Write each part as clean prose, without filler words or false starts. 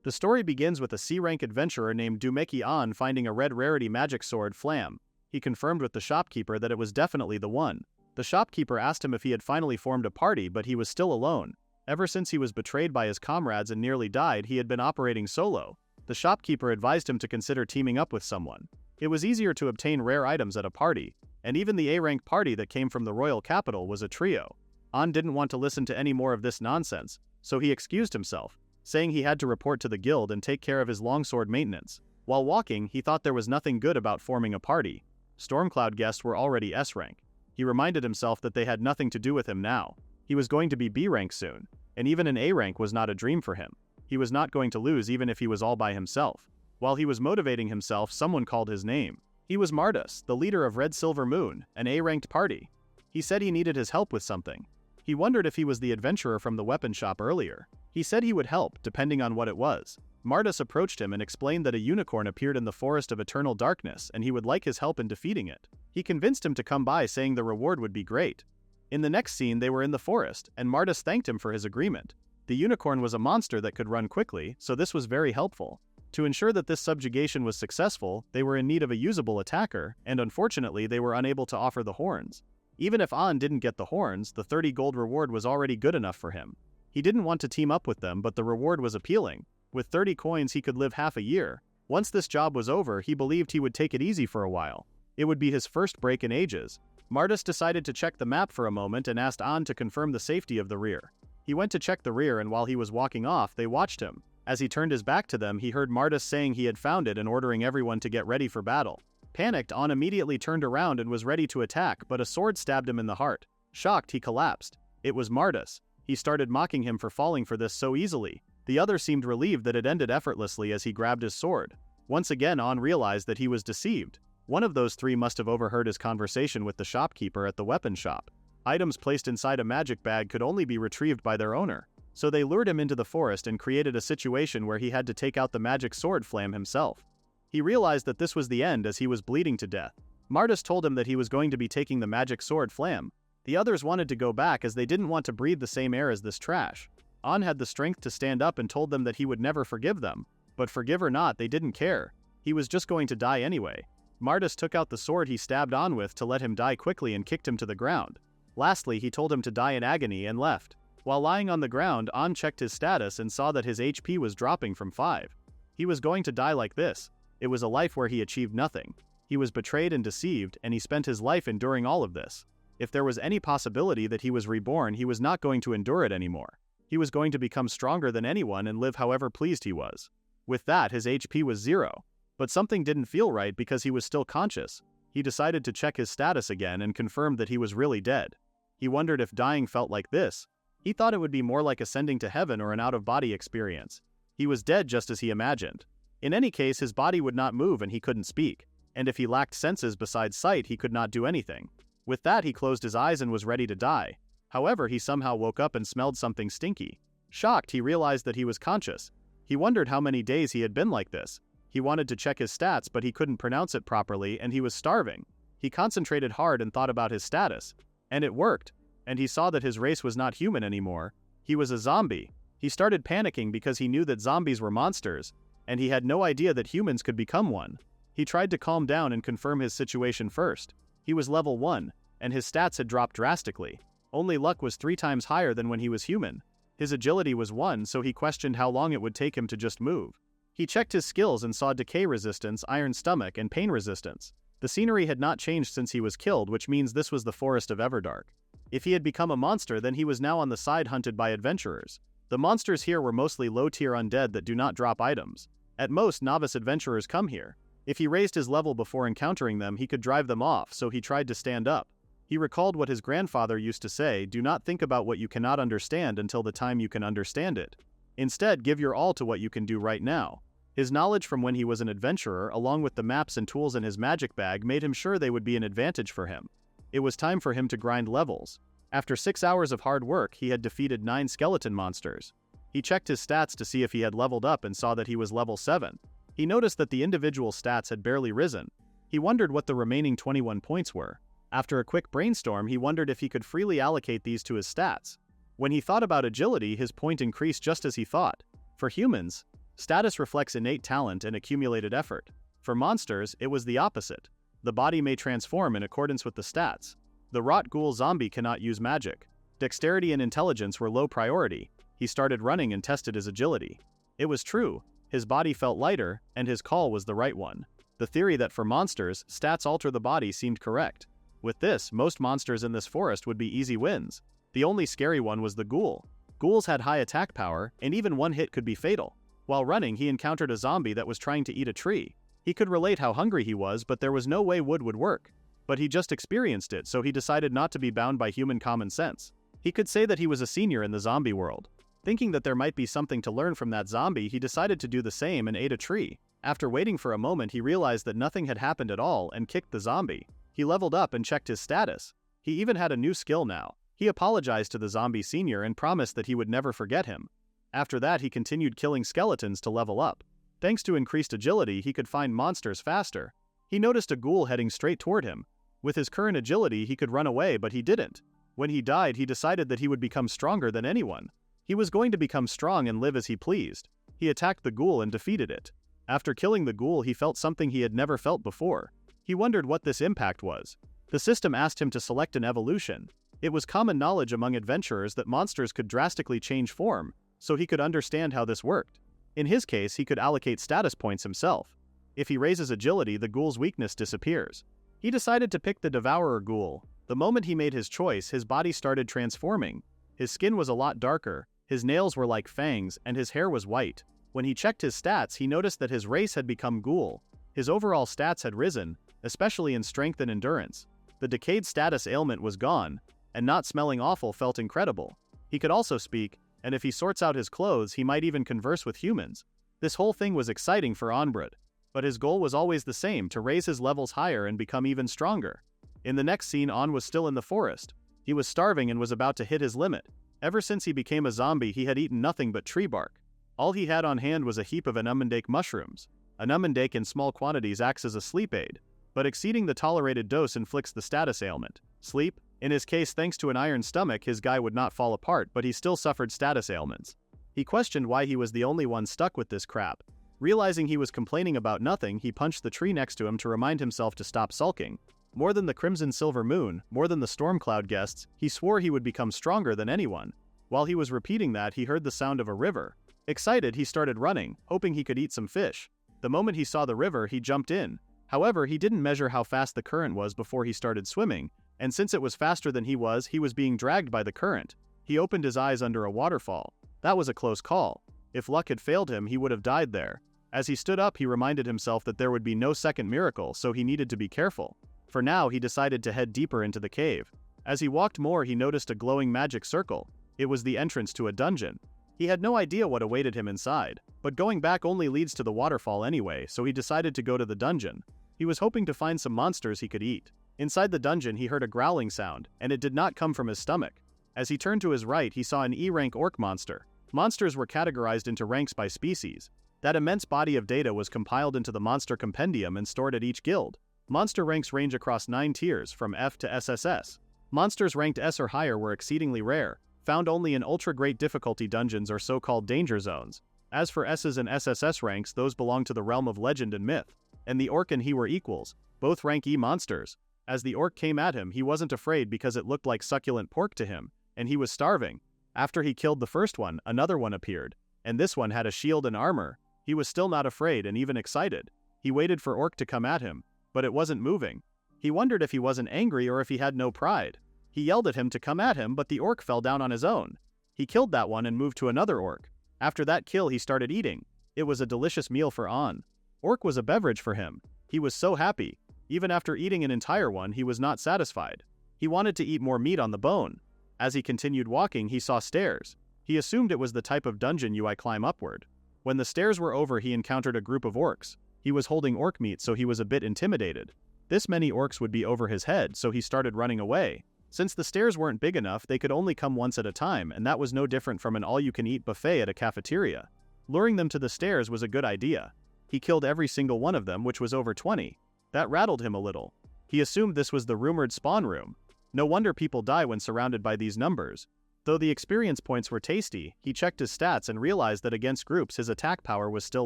The story begins with a C-rank adventurer named Dumeki An finding a red rarity magic sword, Flam. He confirmed with the shopkeeper that it was definitely the one. The shopkeeper asked him if he had finally formed a party, but he was still alone. Ever since he was betrayed by his comrades and nearly died, he had been operating solo. The shopkeeper advised him to consider teaming up with someone. It was easier to obtain rare items at a party, and even the A-rank party that came from the royal capital was a trio. An didn't want to listen to any more of this nonsense, so he excused himself, saying he had to report to the guild and take care of his longsword maintenance. While walking, he thought there was nothing good about forming a party. Stormcloud guests were already S-rank. He reminded himself that they had nothing to do with him now. He was going to be B-rank soon, and even an A-rank was not a dream for him. He was not going to lose even if he was all by himself. While he was motivating himself, someone called his name. He was Mardus, the leader of Red Silver Moon, an A-ranked party. He said he needed his help with something. He wondered if he was the adventurer from the weapon shop earlier. He said he would help, depending on what it was. Mardus approached him and explained that a unicorn appeared in the Forest of Eternal Darkness and he would like his help in defeating it. He convinced him to come by, saying the reward would be great. In the next scene, they were in the forest, and Mardus thanked him for his agreement. The unicorn was a monster that could run quickly, so this was very helpful. To ensure that this subjugation was successful, they were in need of a usable attacker, and unfortunately they were unable to offer the horns. Even if An didn't get the horns, the 30 gold reward was already good enough for him. He didn't want to team up with them, but the reward was appealing. With 30 coins he could live half a year. Once this job was over, he believed he would take it easy for a while. It would be his first break in ages. Mardus decided to check the map for a moment and asked An to confirm the safety of the rear. He went to check the rear, and while he was walking off, they watched him. As he turned his back to them, he heard Mardus saying he had found it and ordering everyone to get ready for battle. Panicked, An immediately turned around and was ready to attack, but a sword stabbed him in the heart. Shocked, he collapsed. It was Mardus. He started mocking him for falling for this so easily. The other seemed relieved that it ended effortlessly as he grabbed his sword. Once again, An realized that he was deceived. One of those three must have overheard his conversation with the shopkeeper at the weapon shop. Items placed inside a magic bag could only be retrieved by their owner. So they lured him into the forest and created a situation where he had to take out the magic sword Flam himself. He realized that this was the end as he was bleeding to death. Mardus told him that he was going to be taking the magic sword Flam. The others wanted to go back as they didn't want to breathe the same air as this trash. An had the strength to stand up and told them that he would never forgive them. But forgive or not, they didn't care. He was just going to die anyway. Mardus took out the sword he stabbed An with to let him die quickly and kicked him to the ground. Lastly, he told him to die in agony and left. While lying on the ground, An checked his status and saw that his HP was dropping from 5. He was going to die like this. It was a life where he achieved nothing. He was betrayed and deceived, and he spent his life enduring all of this. If there was any possibility that he was reborn, he was not going to endure it anymore. He was going to become stronger than anyone and live however pleased he was. With that, his HP was 0. But something didn't feel right because he was still conscious. He decided to check his status again and confirmed that he was really dead. He wondered if dying felt like this. He thought it would be more like ascending to heaven or an out-of-body experience. He was dead just as he imagined. In any case, his body would not move and he couldn't speak. And if he lacked senses besides sight, he could not do anything. With that, he closed his eyes and was ready to die. However, he somehow woke up and smelled something stinky. Shocked, he realized that he was conscious. He wondered how many days he had been like this. He wanted to check his stats, but he couldn't pronounce it properly and he was starving. He concentrated hard and thought about his status. And it worked. And he saw that his race was not human anymore. He was a zombie. He started panicking because he knew that zombies were monsters, and he had no idea that humans could become one. He tried to calm down and confirm his situation first. He was level 1, and his stats had dropped drastically. Only luck was 3 times higher than when he was human. His agility was 1, so he questioned how long it would take him to just move. He checked his skills and saw decay resistance, iron stomach, and pain resistance. The scenery had not changed since he was killed, which means this was the Forest of Everdark. If he had become a monster, then he was now on the side hunted by adventurers. The monsters here were mostly low-tier undead that do not drop items. At most, novice adventurers come here. If he raised his level before encountering them, he could drive them off, so he tried to stand up. He recalled what his grandfather used to say: do not think about what you cannot understand until the time you can understand it. Instead, give your all to what you can do right now. His knowledge from when he was an adventurer, along with the maps and tools in his magic bag, made him sure they would be an advantage for him. It was time for him to grind levels. After 6 hours of hard work, he had defeated 9 skeleton monsters. He checked his stats to see if he had leveled up and saw that he was level 7. He noticed that the individual stats had barely risen. He wondered what the remaining 21 points were. After a quick brainstorm, he wondered if he could freely allocate these to his stats. When he thought about agility, his point increased just as he thought. For humans, Status reflects innate talent and accumulated effort. For monsters, it was the opposite. The body may transform in accordance with the stats. The rot ghoul zombie cannot use magic. Dexterity and intelligence were low priority. He started running and tested his agility. It was true. His body felt lighter, and his call was the right one. The theory that for monsters, stats alter the body seemed correct. With this, most monsters in this forest would be easy wins. The only scary one was the ghoul. Ghouls had high attack power, and even one hit could be fatal. While running, he encountered a zombie that was trying to eat a tree. He could relate how hungry he was, but there was no way wood would work. But he just experienced it, so he decided not to be bound by human common sense. He could say that he was a senior in the zombie world. Thinking that there might be something to learn from that zombie, he decided to do the same and ate a tree. After waiting for a moment, he realized that nothing had happened at all and kicked the zombie. He leveled up and checked his status. He even had a new skill now. He apologized to the zombie senior and promised that he would never forget him. After that, he continued killing skeletons to level up. Thanks to increased agility, he could find monsters faster. He noticed a ghoul heading straight toward him. With his current agility, he could run away, but he didn't. When he died, he decided that he would become stronger than anyone. He was going to become strong and live as he pleased. He attacked the ghoul and defeated it. After killing the ghoul, he felt something he had never felt before. He wondered what this impact was. The system asked him to select an evolution. It was common knowledge among adventurers that monsters could drastically change form, so he could understand how this worked. In his case, he could allocate status points himself. If he raises agility, the ghoul's weakness disappears. He decided to pick the Devourer ghoul. The moment he made his choice, his body started transforming. His skin was a lot darker, his nails were like fangs, and his hair was white. When he checked his stats, he noticed that his race had become ghoul. His overall stats had risen, especially in strength and endurance. The decayed status ailment was gone, and not smelling awful felt incredible. He could also speak, and if he sorts out his clothes, he might even converse with humans. This whole thing was exciting for Onbrud, but his goal was always the same: to raise his levels higher and become even stronger. In the next scene, On was still in the forest. He was starving and was about to hit his limit. Ever since he became a zombie, he had eaten nothing but tree bark. All he had on hand was a heap of anumandake mushrooms. Anumandake in small quantities acts as a sleep aid, but exceeding the tolerated dose inflicts the status ailment. Sleep? In his case, thanks to an iron stomach, his guy would not fall apart, but he still suffered status ailments. He questioned why he was the only one stuck with this crap. Realizing he was complaining about nothing, he punched the tree next to him to remind himself to stop sulking. More than the crimson silver moon, more than the storm cloud guests, he swore he would become stronger than anyone. While he was repeating that, he heard the sound of a river. Excited, he started running, hoping he could eat some fish. The moment he saw the river, he jumped in. However, he didn't measure how fast the current was before he started swimming, and since it was faster than he was being dragged by the current. He opened his eyes under a waterfall. That was a close call. If luck had failed him, he would have died there. As he stood up, he reminded himself that there would be no second miracle, so he needed to be careful. For now, he decided to head deeper into the cave. As he walked more, he noticed a glowing magic circle. It was the entrance to a dungeon. He had no idea what awaited him inside, but going back only leads to the waterfall anyway, so he decided to go to the dungeon. He was hoping to find some monsters he could eat. Inside the dungeon, he heard a growling sound, and it did not come from his stomach. As he turned to his right, he saw an E-rank orc monster. Monsters were categorized into ranks by species. That immense body of data was compiled into the monster compendium and stored at each guild. Monster ranks range across 9 tiers, from F to SSS. Monsters ranked S or higher were exceedingly rare, found only in ultra-great difficulty dungeons or so-called danger zones. As for S's and SSS ranks, those belong to the realm of legend and myth. And the orc and he were equals, both rank E monsters. As the orc came at him, he wasn't afraid because it looked like succulent pork to him, and he was starving. After he killed the first one, another one appeared, and this one had a shield and armor. He was still not afraid and even excited. He waited for orc to come at him, but it wasn't moving. He wondered if he wasn't angry or if he had no pride. He yelled at him to come at him, but the orc fell down on his own. He killed that one and moved to another orc. After that kill, he started eating. It was a delicious meal for On. Orc was a beverage for him. He was so happy. Even after eating an entire one, he was not satisfied. He wanted to eat more meat on the bone. As he continued walking, he saw stairs. He assumed it was the type of dungeon you climb upward. When the stairs were over, he encountered a group of orcs. He was holding orc meat, so he was a bit intimidated. This many orcs would be over his head, so he started running away. Since the stairs weren't big enough, they could only come once at a time, and that was no different from an all-you-can-eat buffet at a cafeteria. Luring them to the stairs was a good idea. He killed every single one of them, which was over 20. That rattled him a little. He assumed this was the rumored spawn room. No wonder people die when surrounded by these numbers. Though the experience points were tasty, he checked his stats and realized that against groups his attack power was still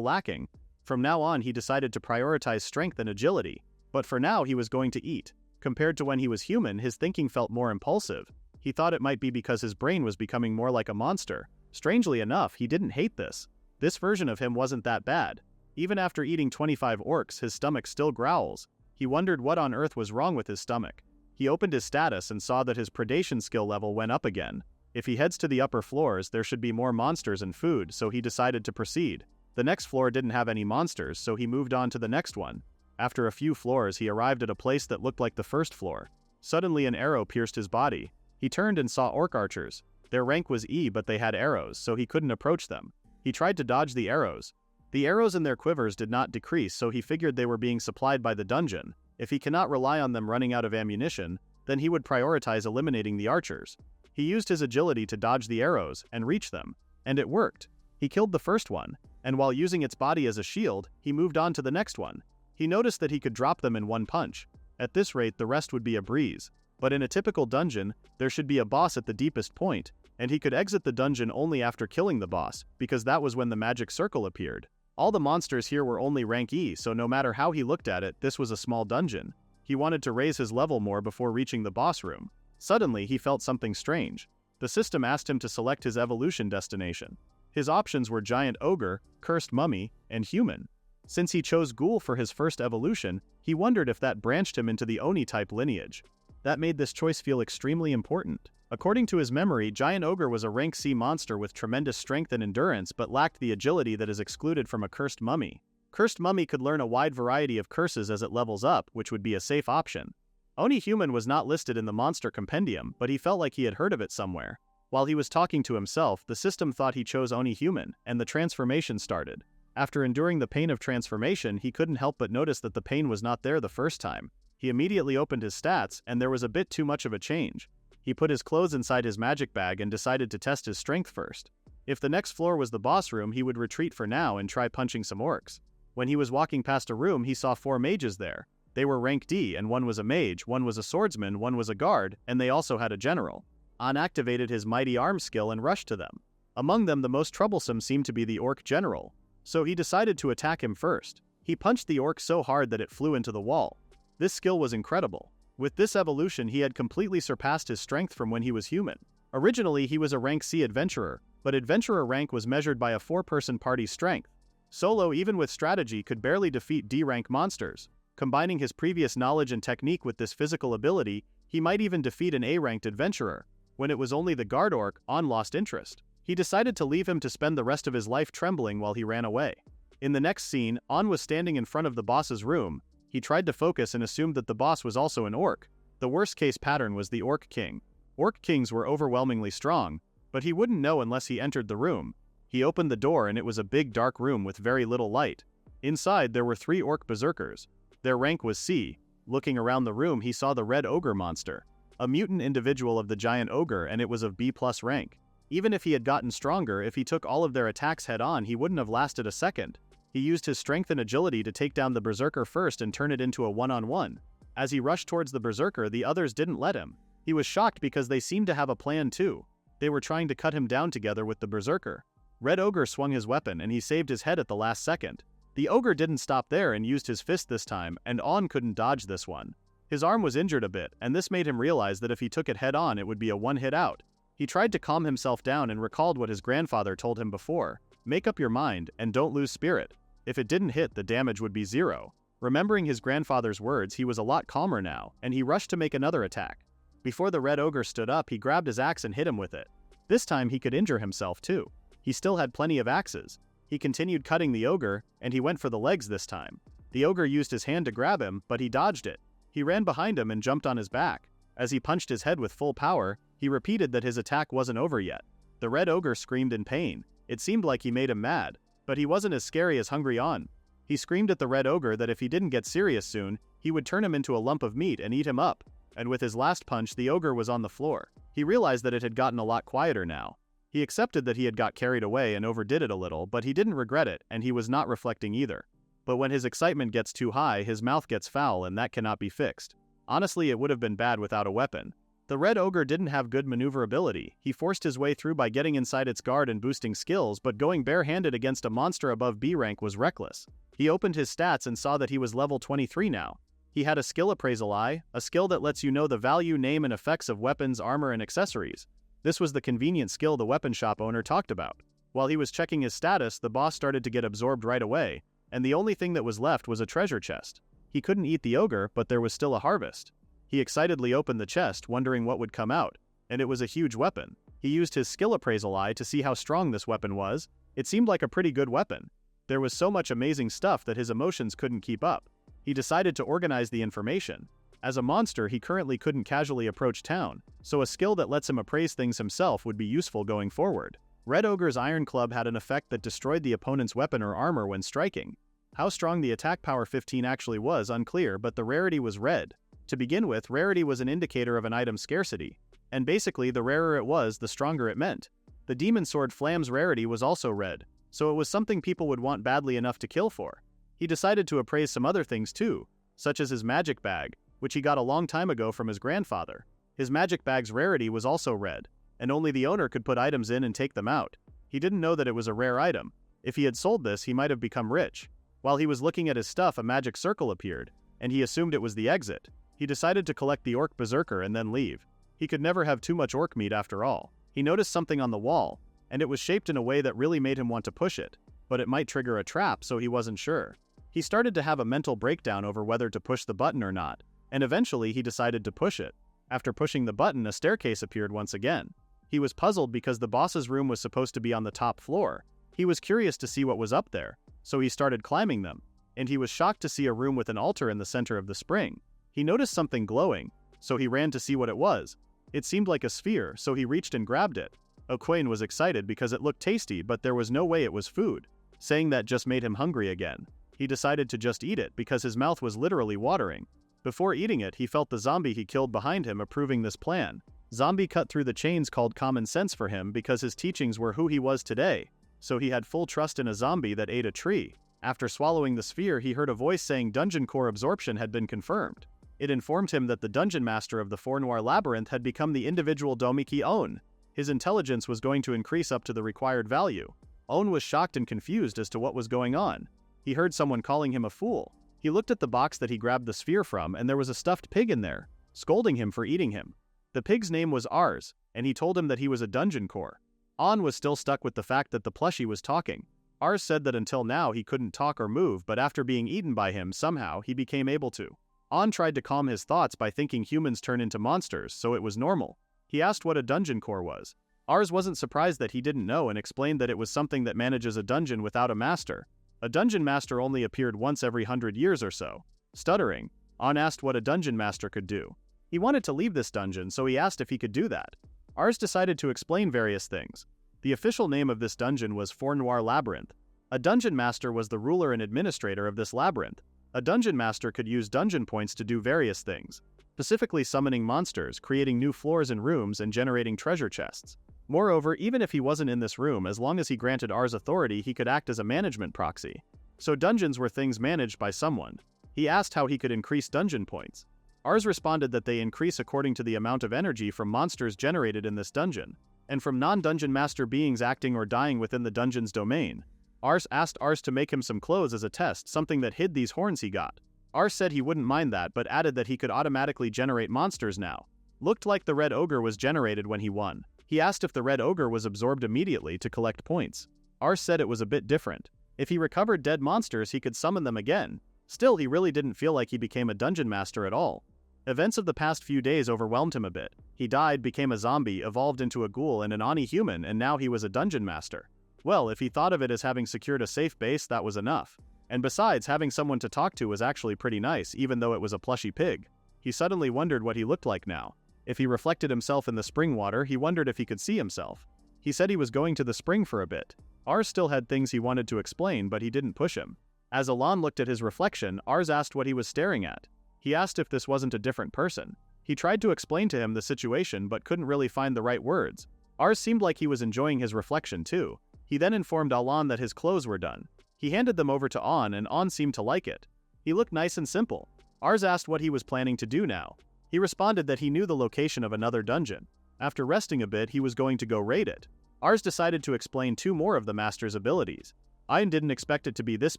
lacking. From now on he decided to prioritize strength and agility, but for now he was going to eat. Compared to when he was human, his thinking felt more impulsive. He thought it might be because his brain was becoming more like a monster. Strangely enough, he didn't hate this. This version of him wasn't that bad. Even after eating 25 orcs, his stomach still growls. He wondered what on earth was wrong with his stomach. He opened his status and saw that his predation skill level went up again. If he heads to the upper floors, there should be more monsters and food, so he decided to proceed. The next floor didn't have any monsters, so he moved on to the next one. After a few floors, he arrived at a place that looked like the first floor. Suddenly an arrow pierced his body. He turned and saw orc archers. Their rank was E, but they had arrows, so he couldn't approach them. He tried to dodge the arrows. The arrows in their quivers did not decrease, so he figured they were being supplied by the dungeon. If he cannot rely on them running out of ammunition, then he would prioritize eliminating the archers. He used his agility to dodge the arrows and reach them, and it worked. He killed the first one, and while using its body as a shield, he moved on to the next one. He noticed that he could drop them in one punch. At this rate, the rest would be a breeze. But in a typical dungeon, there should be a boss at the deepest point, and he could exit the dungeon only after killing the boss, because that was when the magic circle appeared. All the monsters here were only rank E, so no matter how he looked at it, this was a small dungeon. He wanted to raise his level more before reaching the boss room. Suddenly, he felt something strange. The system asked him to select his evolution destination. His options were giant ogre, cursed mummy, and human. Since he chose ghoul for his first evolution, he wondered if that branched him into the Oni-type lineage. That made this choice feel extremely important. According to his memory, giant ogre was a rank C monster with tremendous strength and endurance but lacked the agility that is excluded from a cursed mummy. Cursed mummy could learn a wide variety of curses as it levels up, which would be a safe option. Oni human was not listed in the monster compendium, but he felt like he had heard of it somewhere. While he was talking to himself, the system thought he chose Oni human, and the transformation started. After enduring the pain of transformation, he couldn't help but notice that the pain was not there the first time. He immediately opened his stats, and there was a bit too much of a change. He put his clothes inside his magic bag and decided to test his strength first. If the next floor was the boss room, he would retreat for now and try punching some orcs. When he was walking past a room, he saw 4 mages there. They were rank D, and one was a mage, one was a swordsman, one was a guard, and they also had a general. An activated his mighty arm skill and rushed to them. Among them, the most troublesome seemed to be the orc general. So he decided to attack him first. He punched the orc so hard that it flew into the wall. This skill was incredible. With this evolution, he had completely surpassed his strength from when he was human. Originally, he was a rank C adventurer, but adventurer rank was measured by a 4-person party strength. Solo, even with strategy, could barely defeat D-rank monsters. Combining his previous knowledge and technique with this physical ability, he might even defeat an A-ranked adventurer. When it was only the guard orc, On lost interest. He decided to leave him to spend the rest of his life trembling while he ran away. In the next scene, On was standing in front of the boss's room. He tried to focus and assumed that the boss was also an orc. The worst-case pattern was the Orc King. Orc Kings were overwhelmingly strong, but he wouldn't know unless he entered the room. He opened the door and it was a big dark room with very little light. Inside there were 3 orc berserkers. Their rank was C. Looking around the room, he saw the red ogre monster. A mutant individual of the giant ogre, and it was of B+ rank. Even if he had gotten stronger, if he took all of their attacks head-on, he wouldn't have lasted a second. He used his strength and agility to take down the berserker first and turn it into a one-on-one. As he rushed towards the berserker, the others didn't let him. He was shocked because they seemed to have a plan too. They were trying to cut him down together with the berserker. Red ogre swung his weapon and he saved his head at the last second. The ogre didn't stop there and used his fist this time, and On couldn't dodge this one. His arm was injured a bit, and this made him realize that if he took it head-on, it would be a one-hit out. He tried to calm himself down and recalled what his grandfather told him before. Make up your mind, and don't lose spirit. If it didn't hit, the damage would be 0. Remembering his grandfather's words, he was a lot calmer now, and he rushed to make another attack. Before the red ogre stood up, he grabbed his axe and hit him with it. This time he could injure himself too. He still had plenty of axes. He continued cutting the ogre, and he went for the legs this time. The ogre used his hand to grab him, but he dodged it. He ran behind him and jumped on his back. As he punched his head with full power, he repeated that his attack wasn't over yet. The red ogre screamed in pain. It seemed like he made him mad, but he wasn't as scary as Hungry On. He screamed at the red ogre that if he didn't get serious soon, he would turn him into a lump of meat and eat him up. And with his last punch, the ogre was on the floor. He realized that it had gotten a lot quieter now. He accepted that he had got carried away and overdid it a little, but he didn't regret it, and he was not reflecting either. But when his excitement gets too high, his mouth gets foul, and that cannot be fixed. Honestly, it would have been bad without a weapon. The red ogre didn't have good maneuverability. He forced his way through by getting inside its guard and boosting skills, but going barehanded against a monster above B rank was reckless. He opened his stats and saw that he was level 23 now. He had a skill appraisal eye, a skill that lets you know the value, name and effects of weapons, armor and accessories. This was the convenient skill the weapon shop owner talked about. While he was checking his status, the boss started to get absorbed right away, and the only thing that was left was a treasure chest. He couldn't eat the ogre, but there was still a harvest. He excitedly opened the chest, wondering what would come out, and it was a huge weapon. He used his skill appraisal eye to see how strong this weapon was. It seemed like a pretty good weapon. There was so much amazing stuff that his emotions couldn't keep up. He decided to organize the information. As a monster, he currently couldn't casually approach town, so a skill that lets him appraise things himself would be useful going forward. Red Ogre's Iron Club had an effect that destroyed the opponent's weapon or armor when striking. How strong the attack power 15 actually was unclear, but the rarity was red. To begin with, rarity was an indicator of an item's scarcity, and basically the rarer it was, the stronger it meant. The Demon Sword Flam's rarity was also red, so it was something people would want badly enough to kill for. He decided to appraise some other things too, such as his magic bag, which he got a long time ago from his grandfather. His magic bag's rarity was also red, and only the owner could put items in and take them out. He didn't know that it was a rare item. If he had sold this, he might have become rich. While he was looking at his stuff, a magic circle appeared, and he assumed it was the exit. He decided to collect the orc berserker and then leave. He could never have too much orc meat after all. He noticed something on the wall, and it was shaped in a way that really made him want to push it, but it might trigger a trap, so he wasn't sure. He started to have a mental breakdown over whether to push the button or not, and eventually he decided to push it. After pushing the button, a staircase appeared once again. He was puzzled because the boss's room was supposed to be on the top floor. He was curious to see what was up there, so he started climbing them, and he was shocked to see a room with an altar in the center of the spring. He noticed something glowing, so he ran to see what it was. It seemed like a sphere, so he reached and grabbed it. O'Quain was excited because it looked tasty, but there was no way it was food. Saying that just made him hungry again. He decided to just eat it because his mouth was literally watering. Before eating it, he felt the zombie he killed behind him approving this plan. Zombie cut through the chains called common sense for him because his teachings were who he was today, so he had full trust in a zombie that ate a tree. After swallowing the sphere, he heard a voice saying dungeon core absorption had been confirmed. It informed him that the dungeon master of the Four Noir Labyrinth had become the individual Domiki Own. His intelligence was going to increase up to the required value. Own was shocked and confused as to what was going on. He heard someone calling him a fool. He looked at the box that he grabbed the sphere from, and there was a stuffed pig in there, scolding him for eating him. The pig's name was Ars, and he told him that he was a dungeon core. On was still stuck with the fact that the plushie was talking. Ars said that until now he couldn't talk or move, but after being eaten by him, somehow he became able to. On tried to calm his thoughts by thinking humans turn into monsters, so it was normal. He asked what a dungeon core was. Ars wasn't surprised that he didn't know and explained that it was something that manages a dungeon without a master. A dungeon master only appeared once every 100 years or so. Stuttering, On asked what a dungeon master could do. He wanted to leave this dungeon, so he asked if he could do that. Ars decided to explain various things. The official name of this dungeon was Four Noir Labyrinth. A dungeon master was the ruler and administrator of this labyrinth. A dungeon master could use dungeon points to do various things, specifically summoning monsters, creating new floors and rooms, and generating treasure chests. Moreover, even if he wasn't in this room, as long as he granted Ars authority, he could act as a management proxy. So dungeons were things managed by someone. He asked how he could increase dungeon points. Ars responded that they increase according to the amount of energy from monsters generated in this dungeon, and from non-dungeon master beings acting or dying within the dungeon's domain. Ars asked Ars to make him some clothes as a test, something that hid these horns he got. Ars said he wouldn't mind that, but added that he could automatically generate monsters now. Looked like the red ogre was generated when he won. He asked if the red ogre was absorbed immediately to collect points. Ars said it was a bit different. If he recovered dead monsters, he could summon them again. Still, he really didn't feel like he became a dungeon master at all. Events of the past few days overwhelmed him a bit. He died, became a zombie, evolved into a ghoul and an Ani human, and now he was a dungeon master. Well, if he thought of it as having secured a safe base, that was enough. And besides, having someone to talk to was actually pretty nice, even though it was a plushy pig. He suddenly wondered what he looked like now. If he reflected himself in the spring water, he wondered if he could see himself. He said he was going to the spring for a bit. Ars still had things he wanted to explain, but he didn't push him. As Alon looked at his reflection, Ars asked what he was staring at. He asked if this wasn't a different person. He tried to explain to him the situation, but couldn't really find the right words. Ars seemed like he was enjoying his reflection too. He then informed Alon that his clothes were done. He handed them over to On, and On seemed to like it. He looked nice and simple. Ars asked what he was planning to do now. He responded that he knew the location of another dungeon. After resting a bit, he was going to go raid it. Ars decided to explain 2 more of the master's abilities. Ian didn't expect it to be this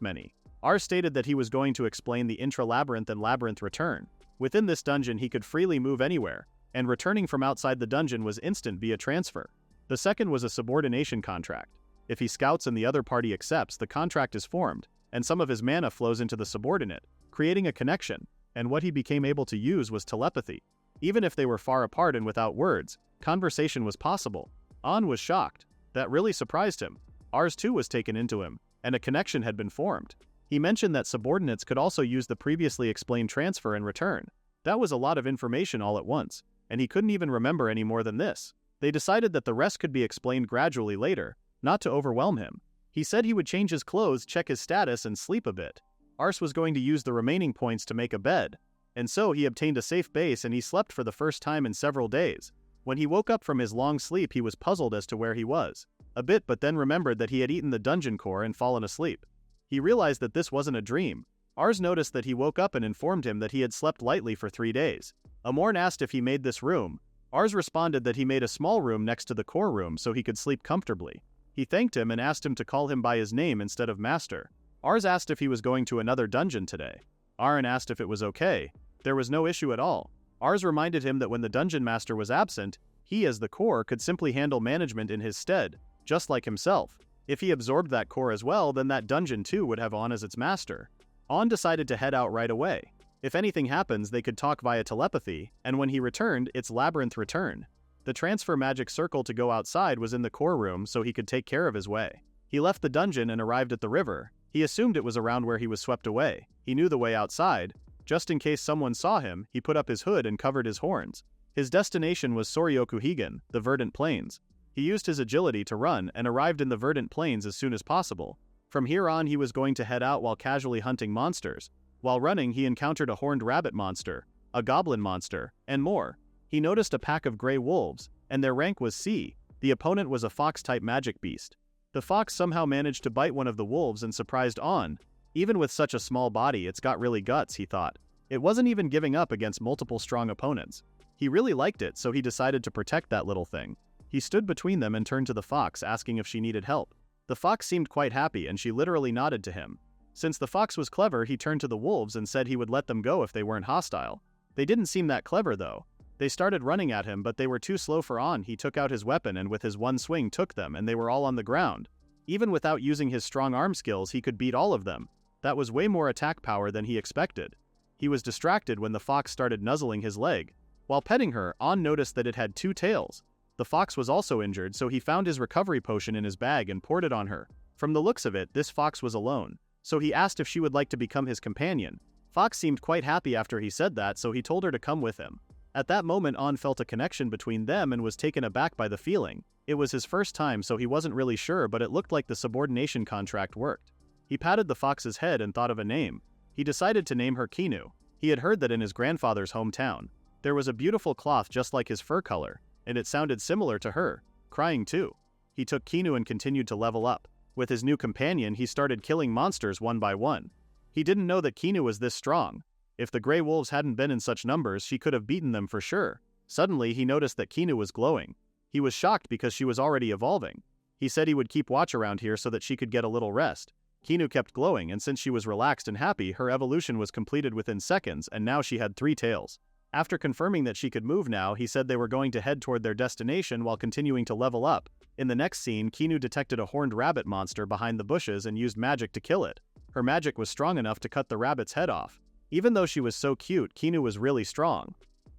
many. Ars stated that he was going to explain the intra-labyrinth and labyrinth return. Within this dungeon he could freely move anywhere, and returning from outside the dungeon was instant via transfer. The second was a subordination contract. If he scouts and the other party accepts, the contract is formed, and some of his mana flows into the subordinate, creating a connection, and what he became able to use was telepathy. Even if they were far apart and without words, conversation was possible. An was shocked. That really surprised him. Ars too was taken into him, and a connection had been formed. He mentioned that subordinates could also use the previously explained transfer and return. That was a lot of information all at once, and he couldn't even remember any more than this. They decided that the rest could be explained gradually later, not to overwhelm him. He said he would change his clothes, check his status, and sleep a bit. Ars was going to use the remaining points to make a bed, and so he obtained a safe base and he slept for the first time in several days. When he woke up from his long sleep, he was puzzled as to where he was. A bit, but then remembered that he had eaten the dungeon core and fallen asleep. He realized that this wasn't a dream. Ars noticed that he woke up and informed him that he had slept lightly for 3 days. Amorn asked if he made this room. Ars responded that he made a small room next to the core room so he could sleep comfortably. He thanked him and asked him to call him by his name instead of master. Ars asked if he was going to another dungeon today. Aaron asked if it was okay. There was no issue at all. Ars reminded him that when the dungeon master was absent, he as the core could simply handle management in his stead, just like himself. If he absorbed that core as well, then that dungeon too would have An as its master. An decided to head out right away. If anything happens, they could talk via telepathy, and when he returned, it's labyrinth return. The transfer magic circle to go outside was in the core room so he could take care of his way. He left the dungeon and arrived at the river. He assumed it was around where he was swept away. He knew the way outside. Just in case someone saw him, he put up his hood and covered his horns. His destination was Soryokuhigan, the Verdant Plains. He used his agility to run and arrived in the Verdant Plains as soon as possible. From here on he was going to head out while casually hunting monsters. While running he encountered a horned rabbit monster, a goblin monster, and more. He noticed a pack of gray wolves, and their rank was C. The opponent was a fox-type magic beast. The fox somehow managed to bite one of the wolves and surprised An. Even with such a small body, it's got really guts, he thought. It wasn't even giving up against multiple strong opponents. He really liked it, so he decided to protect that little thing. He stood between them and turned to the fox, asking if she needed help. The fox seemed quite happy and she literally nodded to him. Since the fox was clever, he turned to the wolves and said he would let them go if they weren't hostile. They didn't seem that clever though. They started running at him, but they were too slow for An. He took out his weapon and with his one swing took them, and they were all on the ground. Even without using his strong arm skills, he could beat all of them. That was way more attack power than he expected. He was distracted when the fox started nuzzling his leg. While petting her, An noticed that it had 2 tails. The fox was also injured, so he found his recovery potion in his bag and poured it on her. From the looks of it, this fox was alone, so he asked if she would like to become his companion. Fox seemed quite happy after he said that, so he told her to come with him. At that moment, An felt a connection between them and was taken aback by the feeling. It was his first time, so he wasn't really sure, but it looked like the subordination contract worked. He patted the fox's head and thought of a name. He decided to name her Kinu. He had heard that in his grandfather's hometown, there was a beautiful cloth just like his fur color, and it sounded similar to her, crying too. He took Kinu and continued to level up. With his new companion, he started killing monsters one by one. He didn't know that Kinu was this strong. If the gray wolves hadn't been in such numbers, she could have beaten them for sure. Suddenly, he noticed that Kinu was glowing. He was shocked because she was already evolving. He said he would keep watch around here so that she could get a little rest. Kinu kept glowing, and since she was relaxed and happy, her evolution was completed within seconds, and now she had 3 tails. After confirming that she could move now, he said they were going to head toward their destination while continuing to level up. In the next scene, Kinu detected a horned rabbit monster behind the bushes and used magic to kill it. Her magic was strong enough to cut the rabbit's head off. Even though she was so cute, Kinu was really strong.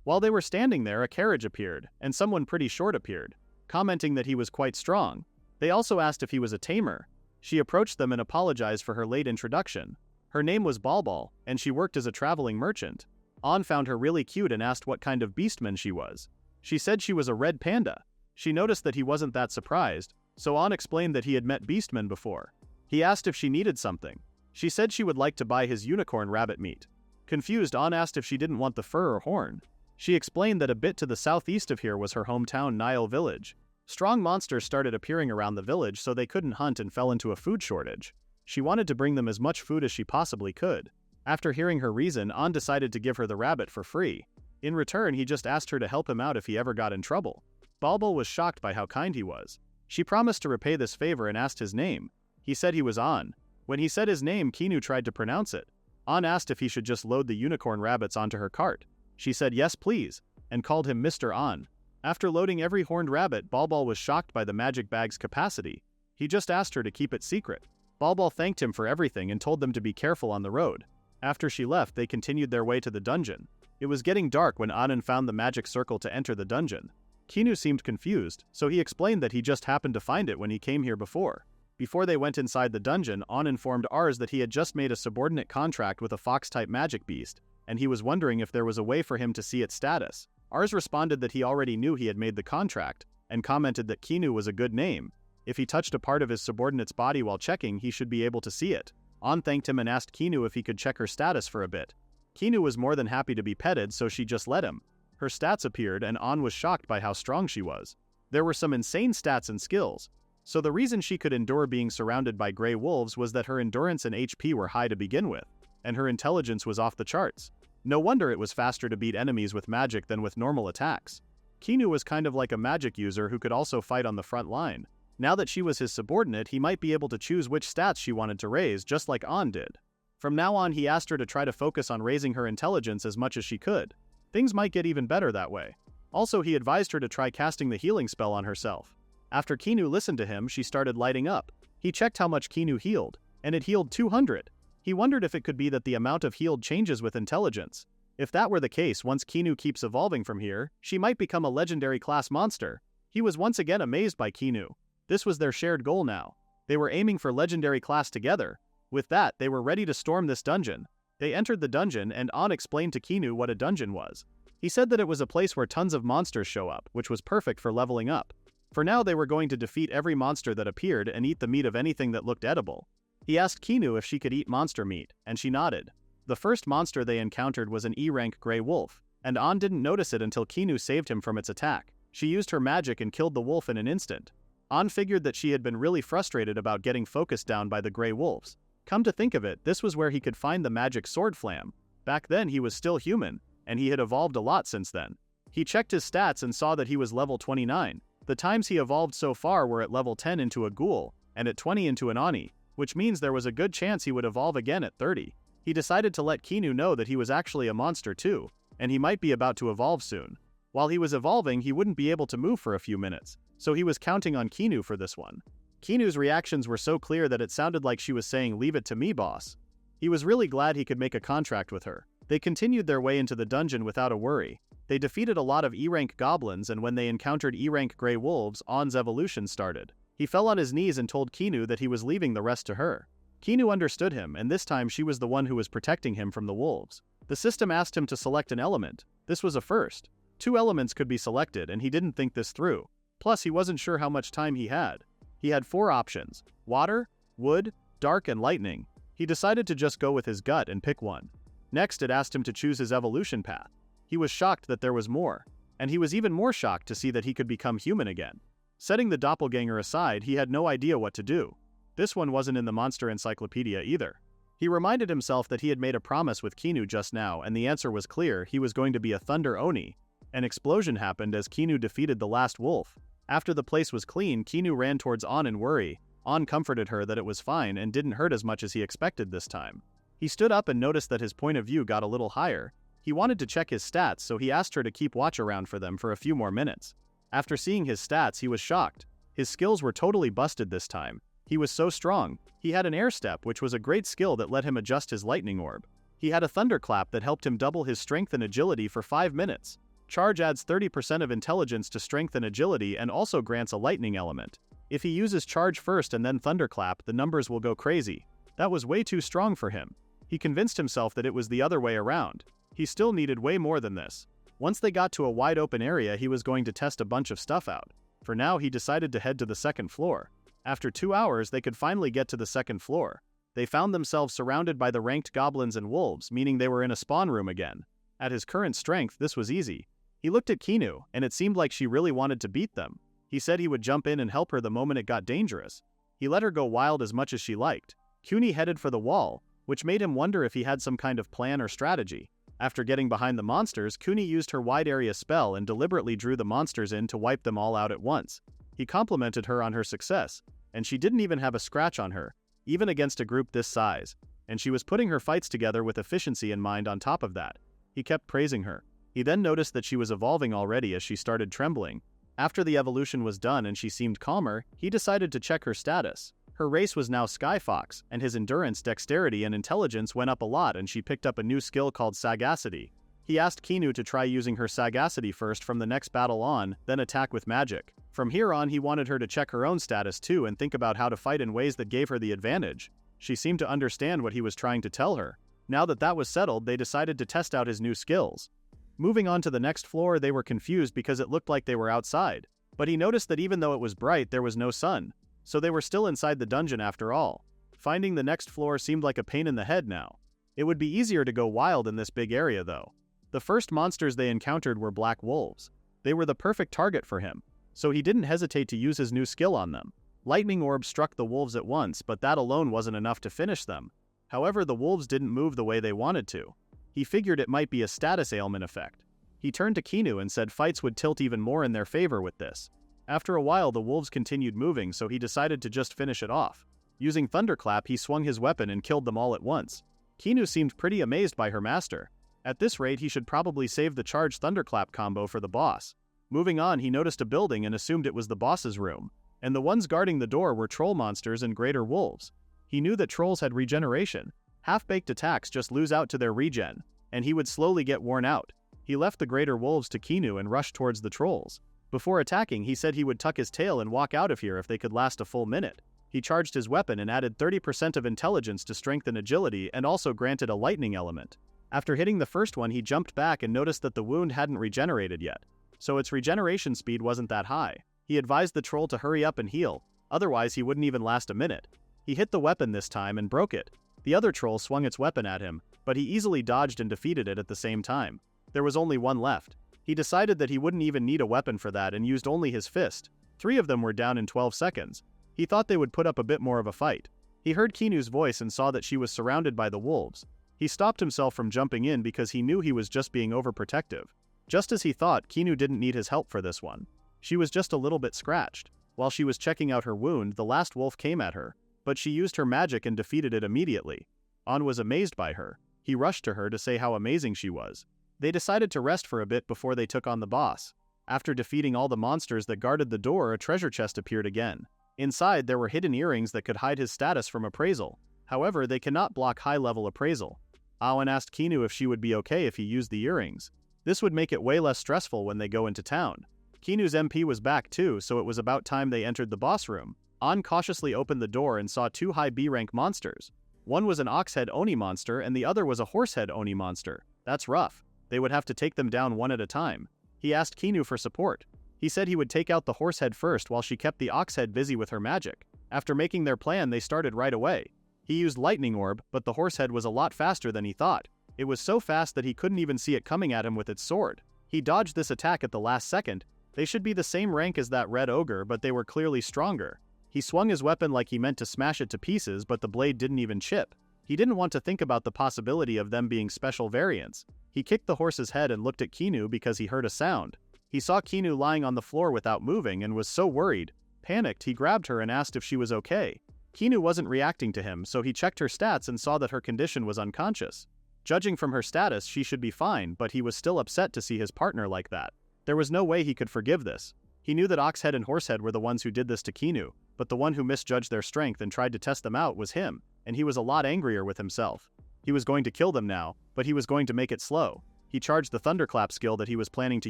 While they were standing there, a carriage appeared, and someone pretty short appeared, commenting that he was quite strong. They also asked if he was a tamer. She approached them and apologized for her late introduction. Her name was Balbal, and she worked as a traveling merchant. An found her really cute and asked what kind of beastman she was. She said she was a red panda. She noticed that he wasn't that surprised, so An explained that he had met beastmen before. He asked if she needed something. She said she would like to buy his unicorn rabbit meat. Confused, An asked if she didn't want the fur or horn. She explained that a bit to the southeast of here was her hometown Nile village. Strong monsters started appearing around the village, so they couldn't hunt and fell into a food shortage. She wanted to bring them as much food as she possibly could. After hearing her reason, An decided to give her the rabbit for free. In return, he just asked her to help him out if he ever got in trouble. Balbal was shocked by how kind he was. She promised to repay this favor and asked his name. He said he was An. When he said his name, Kinu tried to pronounce it. An asked if he should just load the unicorn rabbits onto her cart. She said yes please, and called him Mr. An. After loading every horned rabbit, Balbal was shocked by the magic bag's capacity. He just asked her to keep it secret. Balbal thanked him for everything and told them to be careful on the road. After she left, they continued their way to the dungeon. It was getting dark when Anan found the magic circle to enter the dungeon. Kinu seemed confused, so he explained that he just happened to find it when he came here before. Before they went inside the dungeon, An informed Ars that he had just made a subordinate contract with a fox-type magic beast, and he was wondering if there was a way for him to see its status. Ars responded that he already knew he had made the contract, and commented that Kinu was a good name. If he touched a part of his subordinate's body while checking, he should be able to see it. An thanked him and asked Kinu if he could check her status for a bit. Kinu was more than happy to be petted, so she just let him. Her stats appeared, and An was shocked by how strong she was. There were some insane stats and skills. So the reason she could endure being surrounded by gray wolves was that her endurance and HP were high to begin with, and her intelligence was off the charts. No wonder it was faster to beat enemies with magic than with normal attacks. Kinu was kind of like a magic user who could also fight on the front line. Now that she was his subordinate, he might be able to choose which stats she wanted to raise, just like An did. From now on, he asked her to try to focus on raising her intelligence as much as she could. Things might get even better that way. Also, he advised her to try casting the healing spell on herself. After Kinu listened to him, she started lighting up. He checked how much Kinu healed, and it healed 200. He wondered if it could be that the amount of healed changes with intelligence. If that were the case, once Kinu keeps evolving from here, she might become a legendary class monster. He was once again amazed by Kinu. This was their shared goal now. They were aiming for legendary class together. With that, they were ready to storm this dungeon. They entered the dungeon, and An explained to Kinu what a dungeon was. He said that it was a place where tons of monsters show up, which was perfect for leveling up. For now, they were going to defeat every monster that appeared and eat the meat of anything that looked edible. He asked Kinu if she could eat monster meat, and she nodded. The first monster they encountered was an E-rank gray wolf, and An didn't notice it until Kinu saved him from its attack. She used her magic and killed the wolf in an instant. An figured that she had been really frustrated about getting focused down by the gray wolves. Come to think of it, this was where he could find the magic sword flam. Back then he was still human, and he had evolved a lot since then. He checked his stats and saw that he was level 29. The times he evolved so far were at level 10 into a ghoul, and at 20 into an Oni, which means there was a good chance he would evolve again at 30. He decided to let Kinu know that he was actually a monster too, and he might be about to evolve soon. While he was evolving, he wouldn't be able to move for a few minutes, so he was counting on Kinu for this one. Kinu's reactions were so clear that it sounded like she was saying, "Leave it to me, boss." He was really glad he could make a contract with her. They continued their way into the dungeon without a worry. They defeated a lot of E-rank goblins, and when they encountered E-rank gray wolves, An's evolution started. He fell on his knees and told Kinu that he was leaving the rest to her. Kinu understood him, and this time she was the one who was protecting him from the wolves. The system asked him to select an element. This was a first. 2 elements could be selected, and he didn't think this through. Plus, he wasn't sure how much time he had. He had 4 options: water, wood, dark, and lightning. He decided to just go with his gut and pick one. Next, it asked him to choose his evolution path. He was shocked that there was more, and he was even more shocked to see that he could become human again. Setting the doppelganger aside, he had no idea what to do. This one wasn't in the monster encyclopedia either. He reminded himself that he had made a promise with Kinu just now, and the answer was clear: he was going to be a thunder Oni. An explosion happened as Kinu defeated the last wolf. After the place was clean, Kinu ran towards An in worry. An comforted her that it was fine and didn't hurt as much as he expected this time. He stood up and noticed that his point of view got a little higher. He wanted to check his stats, so he asked her to keep watch around for them for a few more minutes. After seeing his stats, he was shocked. His skills were totally busted this time. He was so strong. He had an air step, which was a great skill that let him adjust his lightning orb. He had a thunderclap that helped him double his strength and agility for 5 minutes. Charge adds 30% of intelligence to strength and agility and also grants a lightning element. If he uses charge first and then thunderclap, the numbers will go crazy. That was way too strong for him. He convinced himself that it was the other way around. He still needed way more than this. Once they got to a wide open area, he was going to test a bunch of stuff out. For now, he decided to head to the second floor. After 2 hours, they could finally get to the second floor. They found themselves surrounded by the ranked goblins and wolves, meaning they were in a spawn room again. At his current strength, this was easy. He looked at Kinu, and it seemed like she really wanted to beat them. He said he would jump in and help her the moment it got dangerous. He let her go wild as much as she liked. Kinu headed for the wall, which made him wonder if he had some kind of plan or strategy. After getting behind the monsters, Kuni used her wide area spell and deliberately drew the monsters in to wipe them all out at once. He complimented her on her success, and she didn't even have a scratch on her, even against a group this size, and she was putting her fights together with efficiency in mind on top of that. He kept praising her. He then noticed that she was evolving already as she started trembling. After the evolution was done and she seemed calmer, he decided to check her status. Her race was now Sky Fox, and his endurance, dexterity, and intelligence went up a lot, and she picked up a new skill called Sagacity. He asked Kinu to try using her Sagacity first from the next battle on, then attack with magic. From here on, he wanted her to check her own status too and think about how to fight in ways that gave her the advantage. She seemed to understand what he was trying to tell her. Now that that was settled, they decided to test out his new skills. Moving on to the next floor, they were confused because it looked like they were outside. But he noticed that even though it was bright, there was no sun. So they were still inside the dungeon after all. Finding the next floor seemed like a pain in the head now. It would be easier to go wild in this big area though. The first monsters they encountered were black wolves. They were the perfect target for him, so he didn't hesitate to use his new skill on them. Lightning orb struck the wolves at once, but that alone wasn't enough to finish them. However, the wolves didn't move the way they wanted to. He figured it might be a status ailment effect. He turned to Kinu and said fights would tilt even more in their favor with this. After a while, the wolves continued moving, so he decided to just finish it off. Using Thunderclap, he swung his weapon and killed them all at once. Kinu seemed pretty amazed by her master. At this rate, he should probably save the charged Thunderclap combo for the boss. Moving on, he noticed a building and assumed it was the boss's room, and the ones guarding the door were troll monsters and greater wolves. He knew that trolls had regeneration. Half-baked attacks just lose out to their regen, and he would slowly get worn out. He left the greater wolves to Kinu and rushed towards the trolls. Before attacking, he said he would tuck his tail and walk out of here if they could last a full minute. He charged his weapon and added 30% of intelligence to strength and agility and also granted a lightning element. After hitting the first one, he jumped back and noticed that the wound hadn't regenerated yet, so its regeneration speed wasn't that high. He advised the troll to hurry up and heal, otherwise he wouldn't even last a minute. He hit the weapon this time and broke it. The other troll swung its weapon at him, but he easily dodged and defeated it at the same time. There was only one left. He decided that he wouldn't even need a weapon for that and used only his fist. 3 of them were down in 12 seconds. He thought they would put up a bit more of a fight. He heard Kinu's voice and saw that she was surrounded by the wolves. He stopped himself from jumping in because he knew he was just being overprotective. Just as he thought, Kinu didn't need his help for this one. She was just a little bit scratched. While she was checking out her wound, the last wolf came at her, but she used her magic and defeated it immediately. An was amazed by her. He rushed to her to say how amazing she was. They decided to rest for a bit before they took on the boss. After defeating all the monsters that guarded the door, a treasure chest appeared again. Inside, there were hidden earrings that could hide his status from appraisal. However, they cannot block high-level appraisal. An asked Kinu if she would be okay if he used the earrings. This would make it way less stressful when they go into town. Kinu's MP was back too, so it was about time they entered the boss room. An cautiously opened the door and saw 2 high B-rank monsters. One was an ox-head Oni monster and the other was a horse-head Oni monster. That's rough. They would have to take them down one at a time. He asked Kinu for support. He said he would take out the horse-head first while she kept the ox-head busy with her magic. After making their plan, they started right away. He used lightning orb, but the horse-head was a lot faster than he thought. It was so fast that he couldn't even see it coming at him with its sword. He dodged this attack at the last second. They should be the same rank as that red ogre, but they were clearly stronger. He swung his weapon like he meant to smash it to pieces, but the blade didn't even chip. He didn't want to think about the possibility of them being special variants. He kicked the horse's head and looked at Kinu because he heard a sound. He saw Kinu lying on the floor without moving and was so worried. Panicked, he grabbed her and asked if she was okay. Kinu wasn't reacting to him, so he checked her stats and saw that her condition was unconscious. Judging from her status, she should be fine, but he was still upset to see his partner like that. There was no way he could forgive this. He knew that Oxhead and Horsehead were the ones who did this to Kinu, but the one who misjudged their strength and tried to test them out was him, and he was a lot angrier with himself. He was going to kill them now, but he was going to make it slow. He charged the Thunderclap skill that he was planning to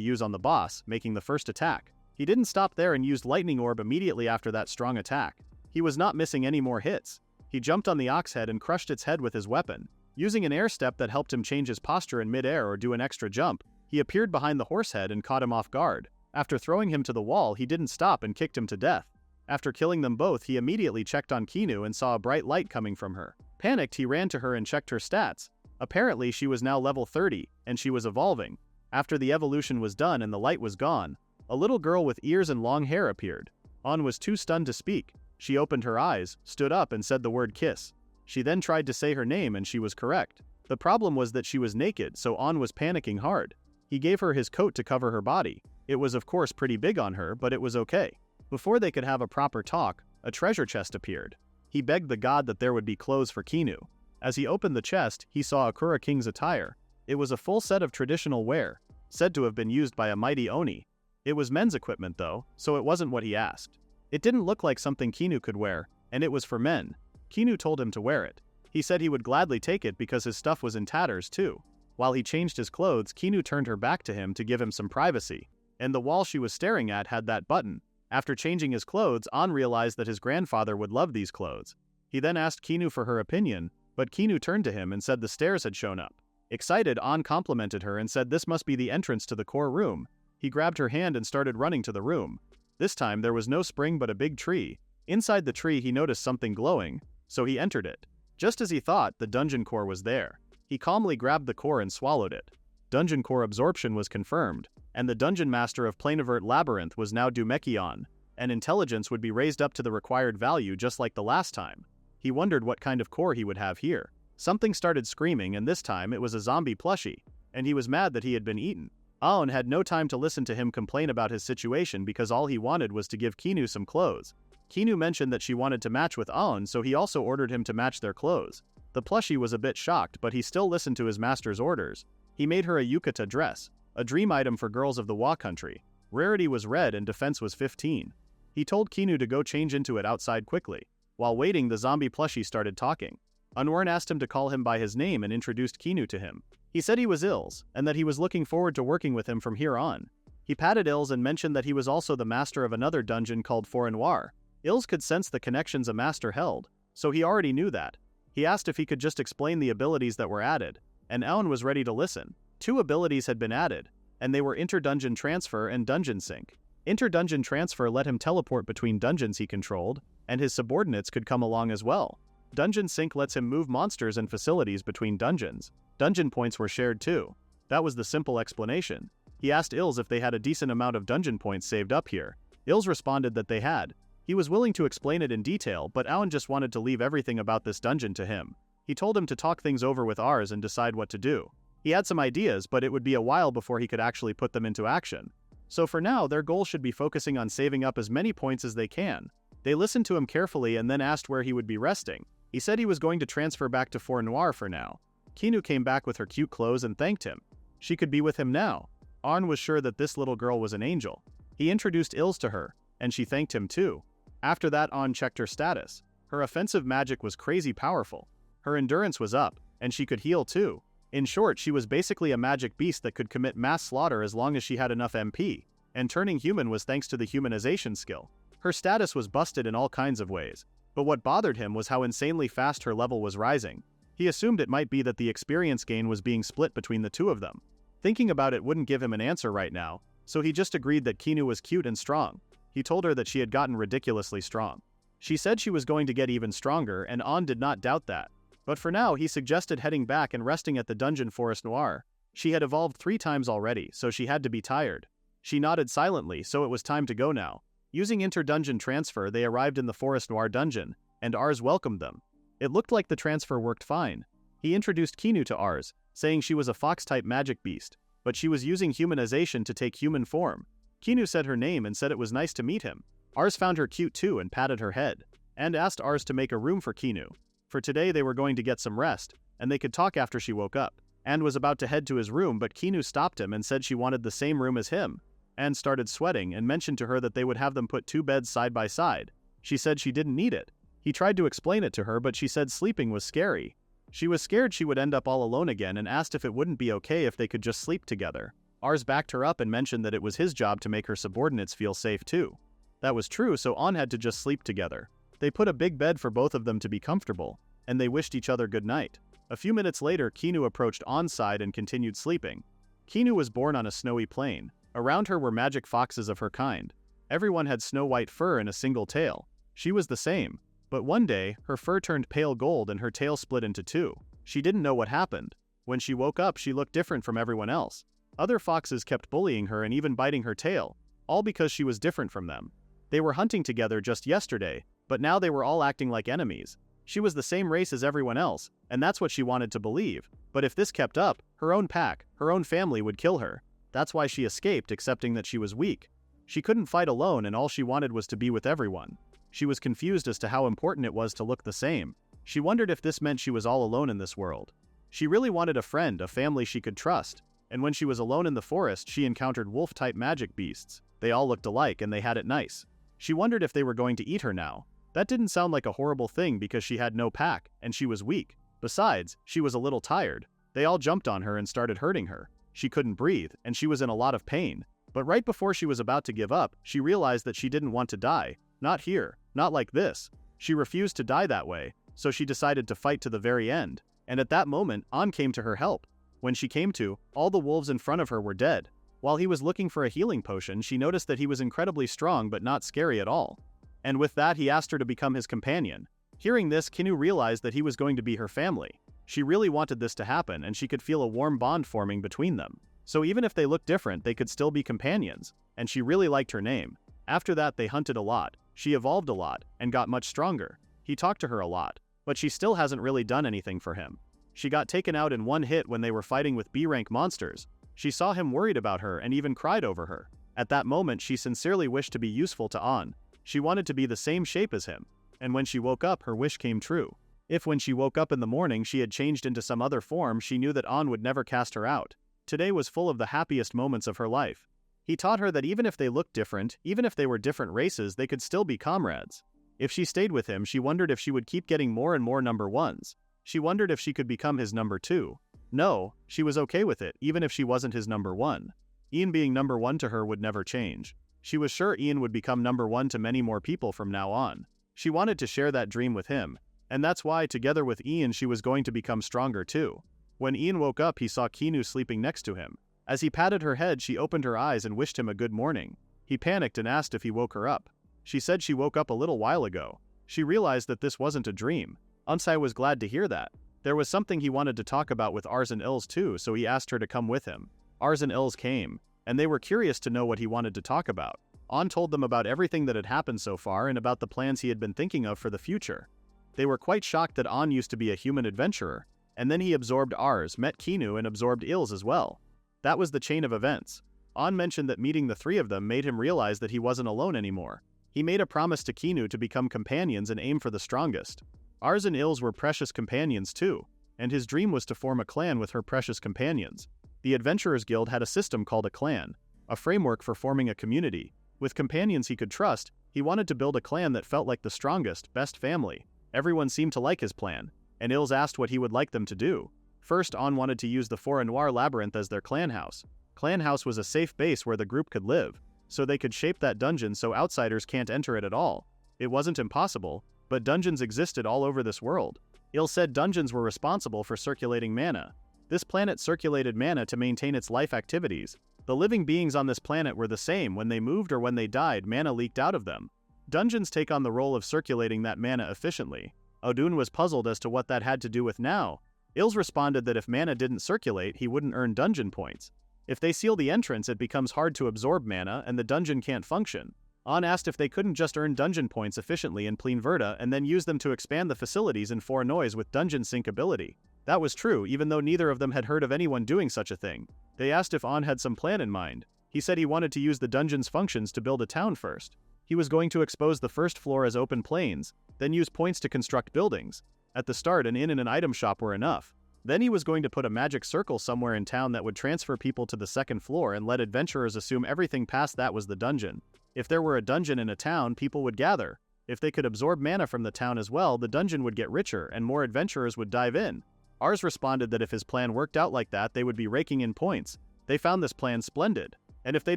use on the boss, making the first attack. He didn't stop there and used Lightning Orb immediately after that strong attack. He was not missing any more hits. He jumped on the Oxhead and crushed its head with his weapon. Using an air step that helped him change his posture in mid-air or do an extra jump, he appeared behind the Horsehead and caught him off guard. After throwing him to the wall, he didn't stop and kicked him to death. After killing them both, he immediately checked on Kinu and saw a bright light coming from her. Panicked, he ran to her and checked her stats. Apparently, she was now level 30, and she was evolving. After the evolution was done and the light was gone, a little girl with ears and long hair appeared. An was too stunned to speak. She opened her eyes, stood up and said the word kiss. She then tried to say her name and she was correct. The problem was that she was naked, so On was panicking hard. He gave her his coat to cover her body. It was of course pretty big on her, but it was okay. Before they could have a proper talk, a treasure chest appeared. He begged the god that there would be clothes for Kinu. As he opened the chest, he saw Akura King's attire. It was a full set of traditional wear, said to have been used by a mighty Oni. It was men's equipment though, so it wasn't what he asked. It didn't look like something Kinu could wear, and it was for men. Kinu told him to wear it. He said he would gladly take it because his stuff was in tatters too. While he changed his clothes, Kinu turned her back to him to give him some privacy. And the wall she was staring at had that button. After changing his clothes, On realized that his grandfather would love these clothes. He then asked Kinu for her opinion, but Kinu turned to him and said the stairs had shown up. Excited, On complimented her and said this must be the entrance to the core room. He grabbed her hand and started running to the room. This time there was no spring but a big tree. Inside the tree he noticed something glowing, so he entered it. Just as he thought, the dungeon core was there. He calmly grabbed the core and swallowed it. Dungeon core absorption was confirmed, and the dungeon master of Planivert Labyrinth was now Dumekion, and intelligence would be raised up to the required value just like the last time. He wondered what kind of core he would have here. Something started screaming, and this time it was a zombie plushie, and he was mad that he had been eaten. Aon had no time to listen to him complain about his situation because all he wanted was to give Kinu some clothes. Kinu mentioned that she wanted to match with Aon, so he also ordered him to match their clothes. The plushie was a bit shocked, but he still listened to his master's orders. He made her a yukata dress, a dream item for girls of the Wa country. Rarity was red and defense was 15. He told Kinu to go change into it outside quickly. While waiting, the zombie plushie started talking. Unworn asked him to call him by his name and introduced Kinu to him. He said he was Ills, and that he was looking forward to working with him from here on. He patted Ills and mentioned that he was also the master of another dungeon called Fort Noir. Ills could sense the connections a master held, so he already knew that. He asked if he could just explain the abilities that were added, and Aon was ready to listen. 2 abilities had been added, and they were Inter-Dungeon Transfer and Dungeon Sync. Inter-Dungeon Transfer let him teleport between dungeons he controlled, and his subordinates could come along as well. Dungeon Sync lets him move monsters and facilities between dungeons. Dungeon points were shared too. That was the simple explanation. He asked Ills if they had a decent amount of dungeon points saved up here. Ills responded that they had. He was willing to explain it in detail, but Aon just wanted to leave everything about this dungeon to him. He told him to talk things over with Ars and decide what to do. He had some ideas, but it would be a while before he could actually put them into action. So for now, their goal should be focusing on saving up as many points as they can. They listened to him carefully and then asked where he would be resting. He said he was going to transfer back to Fort Noir for now. Kinu came back with her cute clothes and thanked him. She could be with him now. Arn was sure that this little girl was an angel. He introduced Ills to her, and she thanked him too. After that, On checked her status. Her offensive magic was crazy powerful. Her endurance was up, and she could heal too. In short, she was basically a magic beast that could commit mass slaughter as long as she had enough MP, and turning human was thanks to the humanization skill. Her status was busted in all kinds of ways, but what bothered him was how insanely fast her level was rising. He assumed it might be that the experience gain was being split between the two of them. Thinking about it wouldn't give him an answer right now, so he just agreed that Kinu was cute and strong. He told her that she had gotten ridiculously strong. She said she was going to get even stronger, and On did not doubt that. But for now, he suggested heading back and resting at the dungeon Forest Noir. She had evolved 3 times already, so she had to be tired. She nodded silently, so it was time to go now. Using inter-dungeon transfer, they arrived in the Forest Noir dungeon, and Ars welcomed them. It looked like the transfer worked fine. He introduced Kinu to Ars, saying she was a fox-type magic beast, but she was using humanization to take human form. Kinu said her name and said it was nice to meet him. Ars found her cute too and patted her head, and asked Ars to make a room for Kinu. For today they were going to get some rest, and they could talk after she woke up. And was about to head to his room, but Kinu stopped him and said she wanted the same room as him. And started sweating and mentioned to her that they would have them put 2 beds side by side. She said she didn't need it. He tried to explain it to her, but she said sleeping was scary. She was scared she would end up all alone again and asked if it wouldn't be okay if they could just sleep together. Ars backed her up and mentioned that it was his job to make her subordinates feel safe too. That was true, so On had to just sleep together. They put a big bed for both of them to be comfortable, and they wished each other good night. A few minutes later, Kinu approached On's side and continued sleeping. Kinu was born on a snowy plain. Around her were magic foxes of her kind. Everyone had snow-white fur and a single tail. She was the same. But one day, her fur turned pale gold and her tail split into 2. She didn't know what happened. When she woke up, she looked different from everyone else. Other foxes kept bullying her and even biting her tail, all because she was different from them. They were hunting together just yesterday, but now they were all acting like enemies. She was the same race as everyone else, and that's what she wanted to believe. But if this kept up, her own pack, her own family would kill her. That's why she escaped, accepting that she was weak. She couldn't fight alone, and all she wanted was to be with everyone. She was confused as to how important it was to look the same. She wondered if this meant she was all alone in this world. She really wanted a friend, a family she could trust. And when she was alone in the forest, she encountered wolf-type magic beasts. They all looked alike and they had it nice. She wondered if they were going to eat her now. That didn't sound like a horrible thing because she had no pack, and she was weak. Besides, she was a little tired. They all jumped on her and started hurting her. She couldn't breathe, and she was in a lot of pain. But right before she was about to give up, she realized that she didn't want to die. Not here, not like this. She refused to die that way, so she decided to fight to the very end. And at that moment, An came to her help. When she came to, all the wolves in front of her were dead. While he was looking for a healing potion, she noticed that he was incredibly strong but not scary at all. And with that, he asked her to become his companion. Hearing this, Kinu realized that he was going to be her family. She really wanted this to happen, and she could feel a warm bond forming between them. So even if they looked different, they could still be companions, and she really liked her name. After that, they hunted a lot. She evolved a lot, and got much stronger. He talked to her a lot, but she still hasn't really done anything for him. She got taken out in one hit when they were fighting with B-rank monsters. She saw him worried about her and even cried over her. At that moment, she sincerely wished to be useful to An. She wanted to be the same shape as him. And when she woke up, her wish came true. If when she woke up in the morning she had changed into some other form, she knew that An would never cast her out. Today was full of the happiest moments of her life. He taught her that even if they looked different, even if they were different races, they could still be comrades. If she stayed with him, she wondered if she would keep getting more and more number ones. She wondered if she could become his number 2. No, she was okay with it, even if she wasn't his number 1. Ian being number 1 to her would never change. She was sure Ian would become number 1 to many more people from now on. She wanted to share that dream with him, and that's why, together with Ian, she was going to become stronger too. When Ian woke up, he saw Kinu sleeping next to him. As he patted her head, she opened her eyes and wished him a good morning. He panicked and asked if he woke her up. She said she woke up a little while ago. She realized that this wasn't a dream. Unsai was glad to hear that. There was something he wanted to talk about with Ars and Ils too, so he asked her to come with him. Ars and Ils came, and they were curious to know what he wanted to talk about. An told them about everything that had happened so far and about the plans he had been thinking of for the future. They were quite shocked that An used to be a human adventurer, and then he absorbed Ars, met Kinu, and absorbed Ils as well. That was the chain of events. An mentioned that meeting the three of them made him realize that he wasn't alone anymore. He made a promise to Kinu to become companions and aim for the strongest. Ars and Ils were precious companions too, and his dream was to form a clan with her precious companions. The Adventurers Guild had a system called a clan, a framework for forming a community. With companions he could trust, he wanted to build a clan that felt like the strongest, best family. Everyone seemed to like his plan, and Ils asked what he would like them to do. First, An wanted to use the Forêt Noire labyrinth as their clan house. Clan house was a safe base where the group could live, so they could shape that dungeon so outsiders can't enter it at all. It wasn't impossible, but dungeons existed all over this world. Ils said dungeons were responsible for circulating mana. This planet circulated mana to maintain its life activities. The living beings on this planet were the same. When they moved or when they died, mana leaked out of them. Dungeons take on the role of circulating that mana efficiently. Odun was puzzled as to what that had to do with now. Ils responded that if mana didn't circulate, he wouldn't earn dungeon points. If they seal the entrance, it becomes hard to absorb mana and the dungeon can't function. An asked if they couldn't just earn dungeon points efficiently in Plein Verda and then use them to expand the facilities in Forêt Noire with dungeon sync ability. That was true, even though neither of them had heard of anyone doing such a thing. They asked if An had some plan in mind. He said he wanted to use the dungeon's functions to build a town first. He was going to expose the first floor as open plains, then use points to construct buildings. At the start, an inn and an item shop were enough. Then he was going to put a magic circle somewhere in town that would transfer people to the second floor and let adventurers assume everything past that was the dungeon. If there were a dungeon in a town, people would gather. If they could absorb mana from the town as well, the dungeon would get richer and more adventurers would dive in. Ars responded that if his plan worked out like that, they would be raking in points. They found this plan splendid. And if they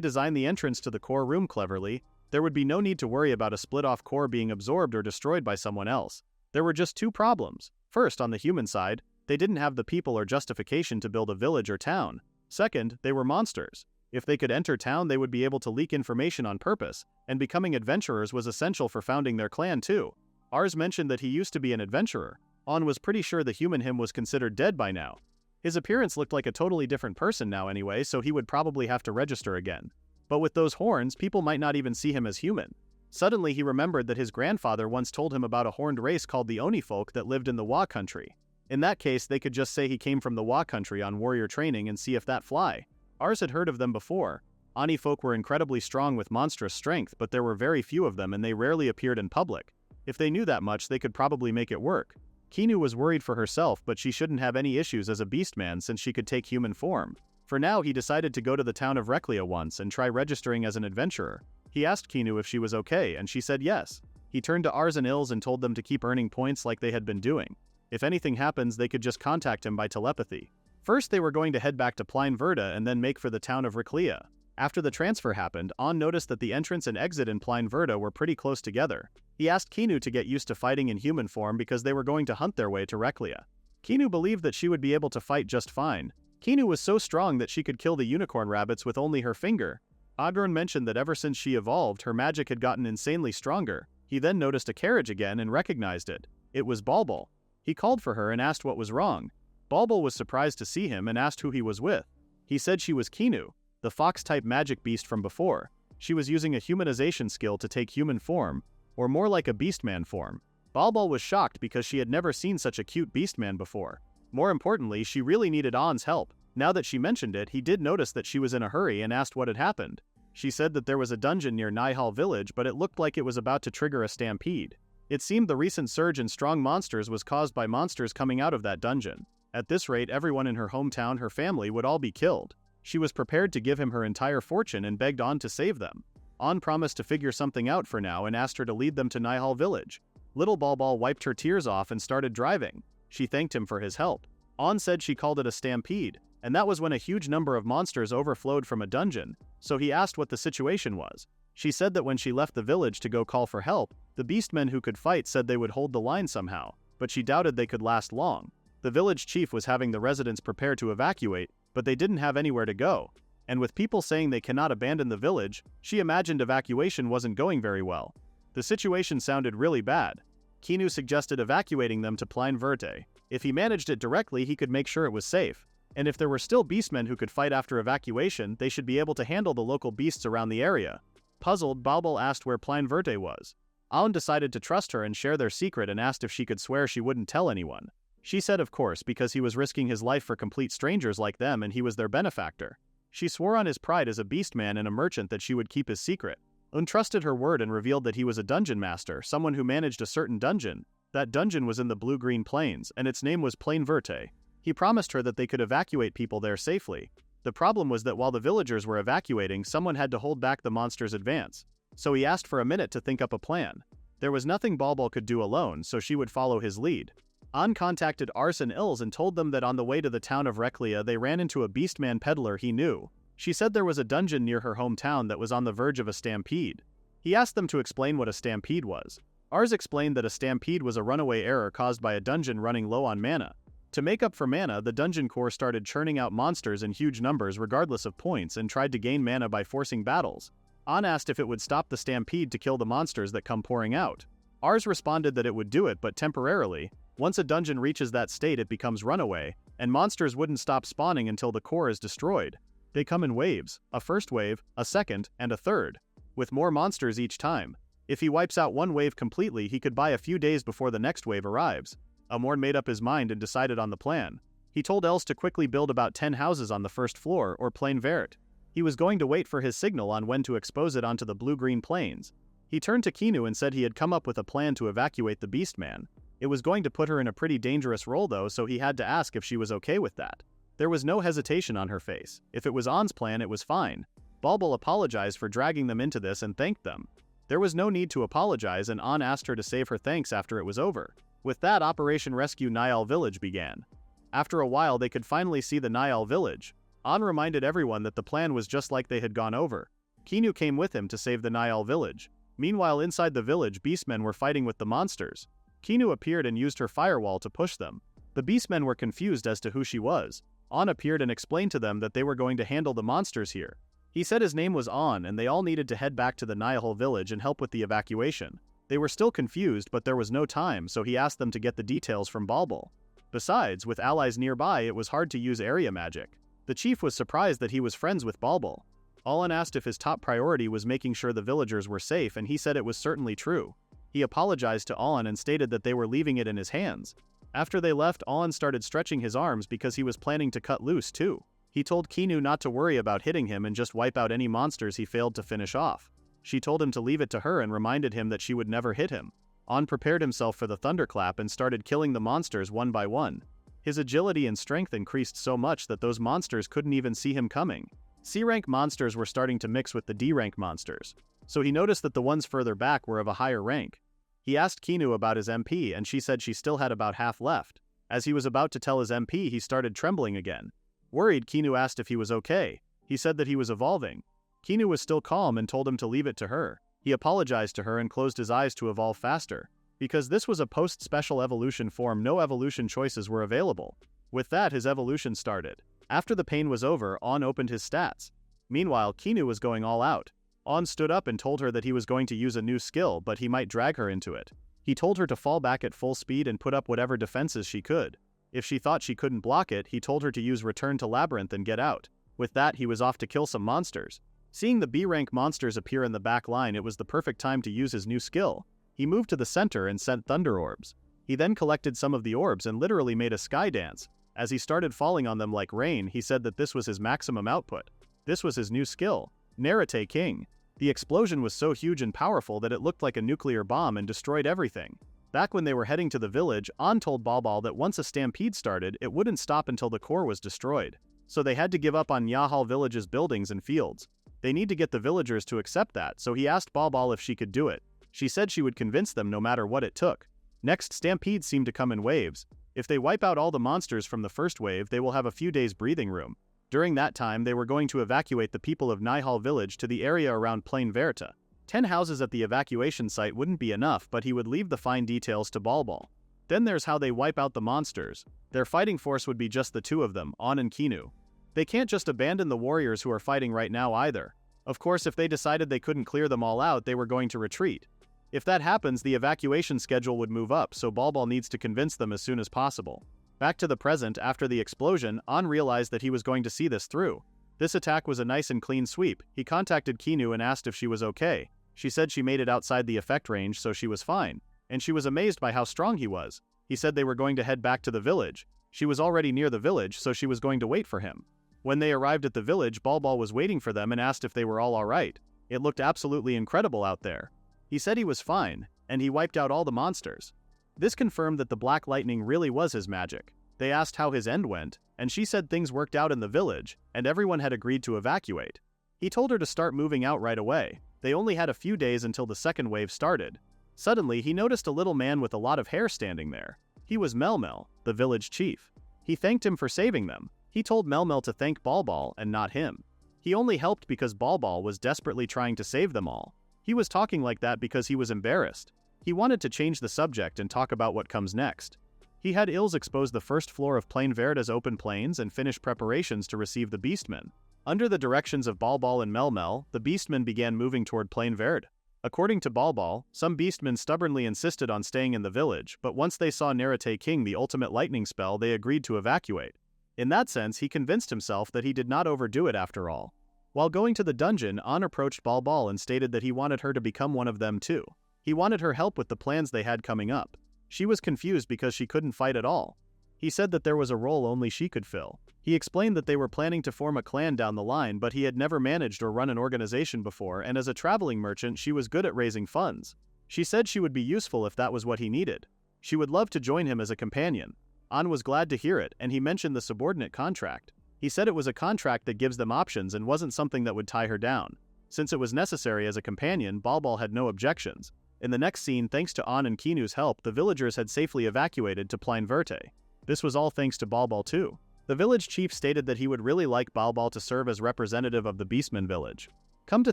designed the entrance to the core room cleverly, there would be no need to worry about a split-off core being absorbed or destroyed by someone else. There were just two problems. First, on the human side, they didn't have the people or justification to build a village or town. Second, they were monsters. If they could enter town, they would be able to leak information on purpose, and becoming adventurers was essential for founding their clan too. Ars mentioned that he used to be an adventurer. An was pretty sure the human him was considered dead by now. His appearance looked like a totally different person now anyway, so he would probably have to register again. But with those horns, people might not even see him as human. Suddenly he remembered that his grandfather once told him about a horned race called the Oni folk that lived in the Wa country. In that case, they could just say he came from the Wa country on warrior training and see if that fly. Ars had heard of them before. Oni folk were incredibly strong with monstrous strength, but there were very few of them and they rarely appeared in public. If they knew that much, they could probably make it work. Kinu was worried for herself, but she shouldn't have any issues as a beastman since she could take human form. For now, he decided to go to the town of Reclia once and try registering as an adventurer. He asked Kinu if she was okay, and she said yes. He turned to Ars and Ils and told them to keep earning points like they had been doing. If anything happens, they could just contact him by telepathy. First, they were going to head back to Plain Verda and then make for the town of Reclia. After the transfer happened, On noticed that the entrance and exit in Plain Verda were pretty close together. He asked Kinu to get used to fighting in human form because they were going to hunt their way to Reclia. Kinu believed that she would be able to fight just fine. Kinu was so strong that she could kill the unicorn rabbits with only her finger. Oddrun mentioned that ever since she evolved, her magic had gotten insanely stronger. He then noticed a carriage again and recognized it. It was Balbal. He called for her and asked what was wrong. Balbal was surprised to see him and asked who he was with. He said she was Kinu, the fox-type magic beast from before. She was using a humanization skill to take human form, or more like a beastman form. Balbal was shocked because she had never seen such a cute beastman before. More importantly, she really needed On's help. Now that she mentioned it, he did notice that she was in a hurry and asked what had happened. She said that there was a dungeon near Nihal village, but it looked like it was about to trigger a stampede. It seemed the recent surge in strong monsters was caused by monsters coming out of that dungeon. At this rate, everyone in her hometown, her family, would all be killed. She was prepared to give him her entire fortune and begged On to save them. On promised to figure something out for now and asked her to lead them to Nihal village. Little Balbal wiped her tears off and started driving. She thanked him for his help. On said she called it a stampede, and that was when a huge number of monsters overflowed from a dungeon, so he asked what the situation was. She said that when she left the village to go call for help, the beastmen who could fight said they would hold the line somehow, but she doubted they could last long. The village chief was having the residents prepare to evacuate, but they didn't have anywhere to go. And with people saying they cannot abandon the village, she imagined evacuation wasn't going very well. The situation sounded really bad. Kinu suggested evacuating them to Plain Verde. If he managed it directly, he could make sure it was safe. And if there were still beastmen who could fight after evacuation, they should be able to handle the local beasts around the area. Puzzled, Balbal asked where Plain Verde was. Aun decided to trust her and share their secret and asked if she could swear she wouldn't tell anyone. She said of course, because he was risking his life for complete strangers like them and he was their benefactor. She swore on his pride as a beastman and a merchant that she would keep his secret. Un trusted her word and revealed that he was a dungeon master, someone who managed a certain dungeon. That dungeon was in the Blue-Green Plains, and its name was Plain Verte. He promised her that they could evacuate people there safely. The problem was that while the villagers were evacuating, someone had to hold back the monster's advance. So he asked for a minute to think up a plan. There was nothing Balbal could do alone, so she would follow his lead. An contacted Ars and Ils and told them that on the way to the town of Reclia they ran into a beastman peddler he knew. She said there was a dungeon near her hometown that was on the verge of a stampede. He asked them to explain what a stampede was. Ars explained that a stampede was a runaway error caused by a dungeon running low on mana. To make up for mana, the dungeon core started churning out monsters in huge numbers regardless of points and tried to gain mana by forcing battles. An asked if it would stop the stampede to kill the monsters that come pouring out. Ars responded that it would do it, but temporarily. Once a dungeon reaches that state, it becomes runaway, and monsters wouldn't stop spawning until the core is destroyed. They come in waves, a first wave, a second, and a third, with more monsters each time. If he wipes out one wave completely, he could buy a few days before the next wave arrives. Amorn made up his mind and decided on the plan. He told Els to quickly build about 10 houses on the first floor, or Plain Verte. He was going to wait for his signal on when to expose it onto the blue-green plains. He turned to Kinu and said he had come up with a plan to evacuate the Beastman. It was going to put her in a pretty dangerous role though, so he had to ask if she was okay with that. There was no hesitation on her face. If it was On's plan, it was fine. Balbal apologized for dragging them into this and thanked them. There was no need to apologize, and On asked her to save her thanks after it was over. With that, Operation Rescue Nihal Village began. After a while, they could finally see the Nihal Village. On reminded everyone that the plan was just like they had gone over. Kinu came with him to save the Nihal Village. Meanwhile, inside the village, beastmen were fighting with the monsters. Kinu appeared and used her firewall to push them. The beastmen were confused as to who she was. On appeared and explained to them that they were going to handle the monsters here. He said his name was On, and they all needed to head back to the Nihal village and help with the evacuation. They were still confused, but there was no time, so he asked them to get the details from Balbal. Besides, with allies nearby, it was hard to use area magic. The chief was surprised that he was friends with Balbal. Alan asked if his top priority was making sure the villagers were safe, and he said it was certainly true. He apologized to Alan and stated that they were leaving it in his hands. After they left, Alan started stretching his arms because he was planning to cut loose too. He told Kinu not to worry about hitting him and just wipe out any monsters he failed to finish off. She told him to leave it to her and reminded him that she would never hit him. An prepared himself for the thunderclap and started killing the monsters one by one. His agility and strength increased so much that those monsters couldn't even see him coming. C-rank monsters were starting to mix with the D-rank monsters, so he noticed that the ones further back were of a higher rank. He asked Kinu about his MP and she said she still had about half left. As he was about to tell his MP, he started trembling again. Worried, Kinu asked if he was okay. He said that he was evolving. Kinu was still calm and told him to leave it to her. He apologized to her and closed his eyes to evolve faster. Because this was a post-special evolution form, no evolution choices were available. With that, his evolution started. After the pain was over, An opened his stats. Meanwhile, Kinu was going all out. An stood up and told her that he was going to use a new skill, but he might drag her into it. He told her to fall back at full speed and put up whatever defenses she could. If she thought she couldn't block it, he told her to use return to labyrinth and get out. With that, he was off to kill some monsters. Seeing the B-rank monsters appear in the back line, it was the perfect time to use his new skill. He moved to the center and sent thunder orbs. He then collected some of the orbs and literally made a sky dance. As he started falling on them like rain, he said that this was his maximum output. This was his new skill, Narate King. The explosion was so huge and powerful that it looked like a nuclear bomb and destroyed everything. Back when they were heading to the village, An told Balbal that once a stampede started, it wouldn't stop until the core was destroyed. So they had to give up on Yahal village's buildings and fields. They need to get the villagers to accept that, so he asked Balbal if she could do it. She said she would convince them no matter what it took. Next, stampedes seem to come in waves. If they wipe out all the monsters from the first wave, they will have a few days breathing room. During that time, they were going to evacuate the people of Nihal village to the area around Plain Verta. 10 houses at the evacuation site wouldn't be enough, but he would leave the fine details to Balbal. Then there's how they wipe out the monsters. Their fighting force would be just the two of them, An and Kinu. They can't just abandon the warriors who are fighting right now either. Of course, if they decided they couldn't clear them all out, they were going to retreat. If that happens, the evacuation schedule would move up, so Balbal needs to convince them as soon as possible. Back to the present, after the explosion, An realized that he was going to see this through. This attack was a nice and clean sweep. He contacted Kinu and asked if she was okay. She said she made it outside the effect range, so she was fine. And she was amazed by how strong he was. He said they were going to head back to the village. She was already near the village, so she was going to wait for him. When they arrived at the village, Balbal was waiting for them and asked if they were all alright. It looked absolutely incredible out there. He said he was fine, and he wiped out all the monsters. This confirmed that the Black Lightning really was his magic. They asked how his end went, and she said things worked out in the village, and everyone had agreed to evacuate. He told her to start moving out right away. They only had a few days until the second wave started. Suddenly, he noticed a little man with a lot of hair standing there. He was Melmel, the village chief. He thanked him for saving them. He told Melmel to thank Balbal and not him. He only helped because Balbal was desperately trying to save them all. He was talking like that because he was embarrassed. He wanted to change the subject and talk about what comes next. He had Ills expose the first floor of Plain Verda's open plains and finish preparations to receive the Beastmen. Under the directions of Balbal and Melmel, the Beastmen began moving toward Plain Verd. According to Balbal, some Beastmen stubbornly insisted on staying in the village, but once they saw Narate King the ultimate lightning spell, they agreed to evacuate. In that sense, he convinced himself that he did not overdo it after all. While going to the dungeon, An approached Balbal and stated that he wanted her to become one of them too. He wanted her help with the plans they had coming up. She was confused because she couldn't fight at all. He said that there was a role only she could fill. He explained that they were planning to form a clan down the line, but he had never managed or run an organization before, and as a traveling merchant, she was good at raising funds. She said she would be useful if that was what he needed. She would love to join him as a companion. An was glad to hear it, and he mentioned the subordinate contract. He said it was a contract that gives them options and wasn't something that would tie her down. Since it was necessary as a companion, Balbal had no objections. In the next scene, thanks to An and Kinu's help, the villagers had safely evacuated to Plain Verte. This was all thanks to Balbal too. The village chief stated that he would really like Balbal to serve as representative of the Beastmen village. Come to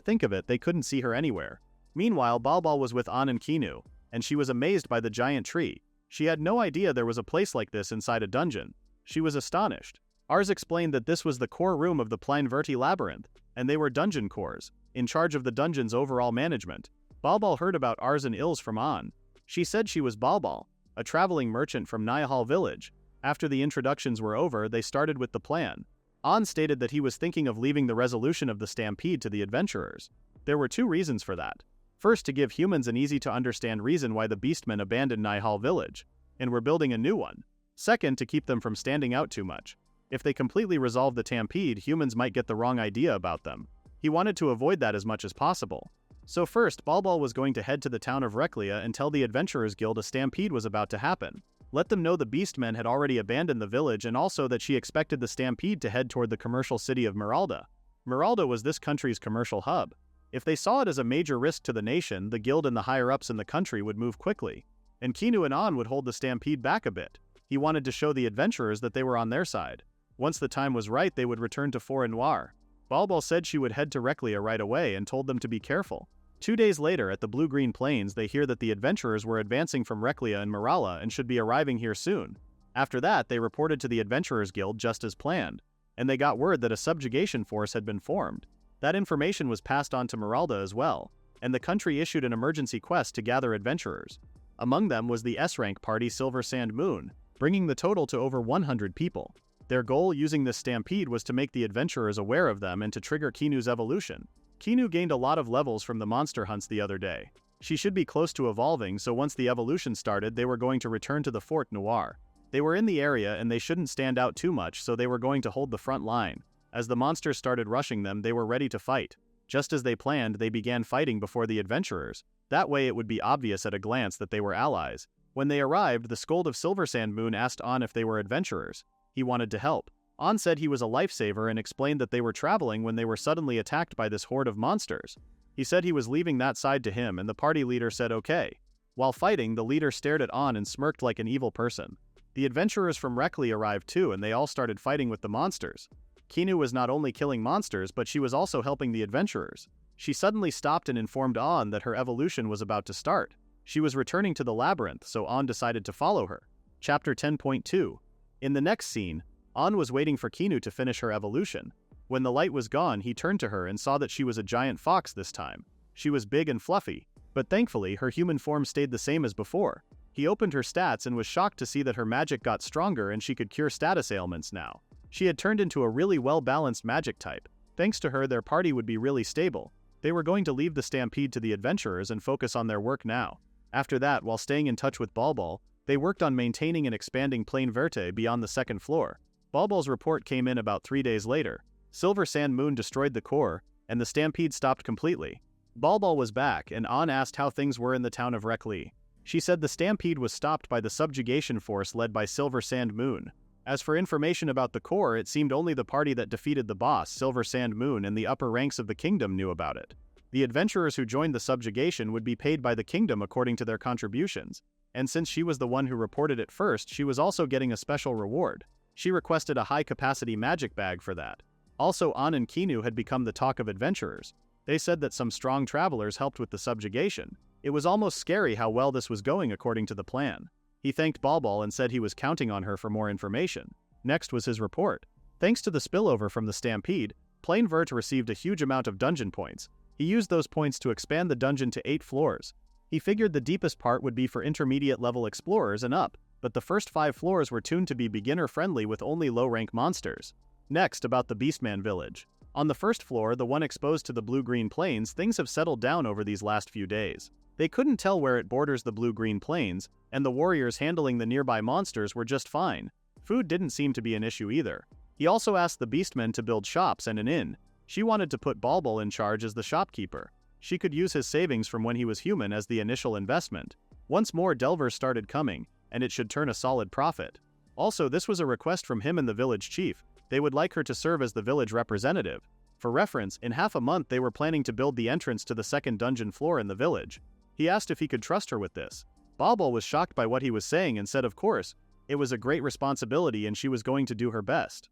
think of it, they couldn't see her anywhere. Meanwhile, Balbal was with An and Kinu, and she was amazed by the giant tree. She had no idea there was a place like this inside a dungeon. She was astonished. Ars explained that this was the core room of the Plain Verte labyrinth, and they were dungeon cores, in charge of the dungeon's overall management. Balbal heard about Ars and Ills from An. She said she was Balbal, a traveling merchant from Nihal village. After the introductions were over, they started with the plan. An stated that he was thinking of leaving the resolution of the stampede to the adventurers. There were 2 reasons for that. First, to give humans an easy-to-understand reason why the beastmen abandoned Nihal village, and were building a new one. Second, to keep them from standing out too much. If they completely resolved the stampede, humans might get the wrong idea about them. He wanted to avoid that as much as possible. So first, Balbal was going to head to the town of Reklia and tell the Adventurers Guild a stampede was about to happen. Let them know the beastmen had already abandoned the village and also that she expected the stampede to head toward the commercial city of Meralda. Meralda was this country's commercial hub. If they saw it as a major risk to the nation, the guild and the higher-ups in the country would move quickly. And Kinu and An would hold the stampede back a bit. He wanted to show the adventurers that they were on their side. Once the time was right, they would return to Forêt Noire. Balbal said she would head to Reklia right away and told them to be careful. 2 days later, at the Blue-Green Plains, they hear that the adventurers were advancing from Reklia and Merala and should be arriving here soon. After that, they reported to the Adventurers Guild just as planned, and they got word that a subjugation force had been formed. That information was passed on to Meralda as well, and the country issued an emergency quest to gather adventurers. Among them was the S-rank party Silver Sand Moon, bringing the total to over 100 people. Their goal using this stampede was to make the adventurers aware of them and to trigger Kinu's evolution. Kinu gained a lot of levels from the monster hunts the other day. She should be close to evolving, so once the evolution started, they were going to return to the Forêt Noire. They were in the area and they shouldn't stand out too much, so they were going to hold the front line. As the monsters started rushing them, they were ready to fight. Just as they planned, they began fighting before the adventurers. That way it would be obvious at a glance that they were allies. When they arrived, the Scold of Silver Sand Moon asked An if they were adventurers. He wanted to help. An said he was a lifesaver and explained that they were traveling when they were suddenly attacked by this horde of monsters. He said he was leaving that side to him and the party leader said okay. While fighting, the leader stared at An and smirked like an evil person. The adventurers from Reklia arrived too and they all started fighting with the monsters. Kinu was not only killing monsters, but she was also helping the adventurers. She suddenly stopped and informed An that her evolution was about to start. She was returning to the labyrinth, so An decided to follow her. Chapter 10.2. In the next scene, An was waiting for Kinu to finish her evolution. When the light was gone, he turned to her and saw that she was a giant fox this time. She was big and fluffy, but thankfully her human form stayed the same as before. He opened her stats and was shocked to see that her magic got stronger and she could cure status ailments now. She had turned into a really well-balanced magic type. Thanks to her, their party would be really stable. They were going to leave the stampede to the adventurers and focus on their work now. After that, while staying in touch with Balbal, they worked on maintaining and expanding Plain Verte beyond the 2nd floor. Balbal's report came in about 3 days later. Silver Sand Moon destroyed the core, and the stampede stopped completely. Balbal was back, and An asked how things were in the town of Rekli. She said the stampede was stopped by the subjugation force led by Silver Sand Moon. As for information about the core, it seemed only the party that defeated the boss, Silver Sand Moon, and the upper ranks of the kingdom knew about it. The adventurers who joined the subjugation would be paid by the kingdom according to their contributions, and since she was the one who reported it first, she was also getting a special reward. She requested a high-capacity magic bag for that. Also, An and Kinu had become the talk of adventurers. They said that some strong travelers helped with the subjugation. It was almost scary how well this was going according to the plan. He thanked Balbal and said he was counting on her for more information. Next was his report. Thanks to the spillover from the stampede, Plain Verte received a huge amount of dungeon points. He used those points to expand the dungeon to 8 floors. He figured the deepest part would be for intermediate-level explorers and up, but the first 5 floors were tuned to be beginner-friendly with only low-rank monsters. Next, about the Beastman village. On the 1st floor, the one exposed to the Blue-Green Plains, things have settled down over these last few days. They couldn't tell where it borders the Blue-Green Plains, and the warriors handling the nearby monsters were just fine. Food didn't seem to be an issue either. He also asked the Beastmen to build shops and an inn. She wanted to put Balbal in charge as the shopkeeper. She could use his savings from when he was human as the initial investment. Once more delvers started coming, and it should turn a solid profit. Also, this was a request from him and the village chief. They would like her to serve as the village representative. For reference, in half a month they were planning to build the entrance to the 2nd dungeon floor in the village. He asked if he could trust her with this. Balbal was shocked by what he was saying and said of course, it was a great responsibility and she was going to do her best.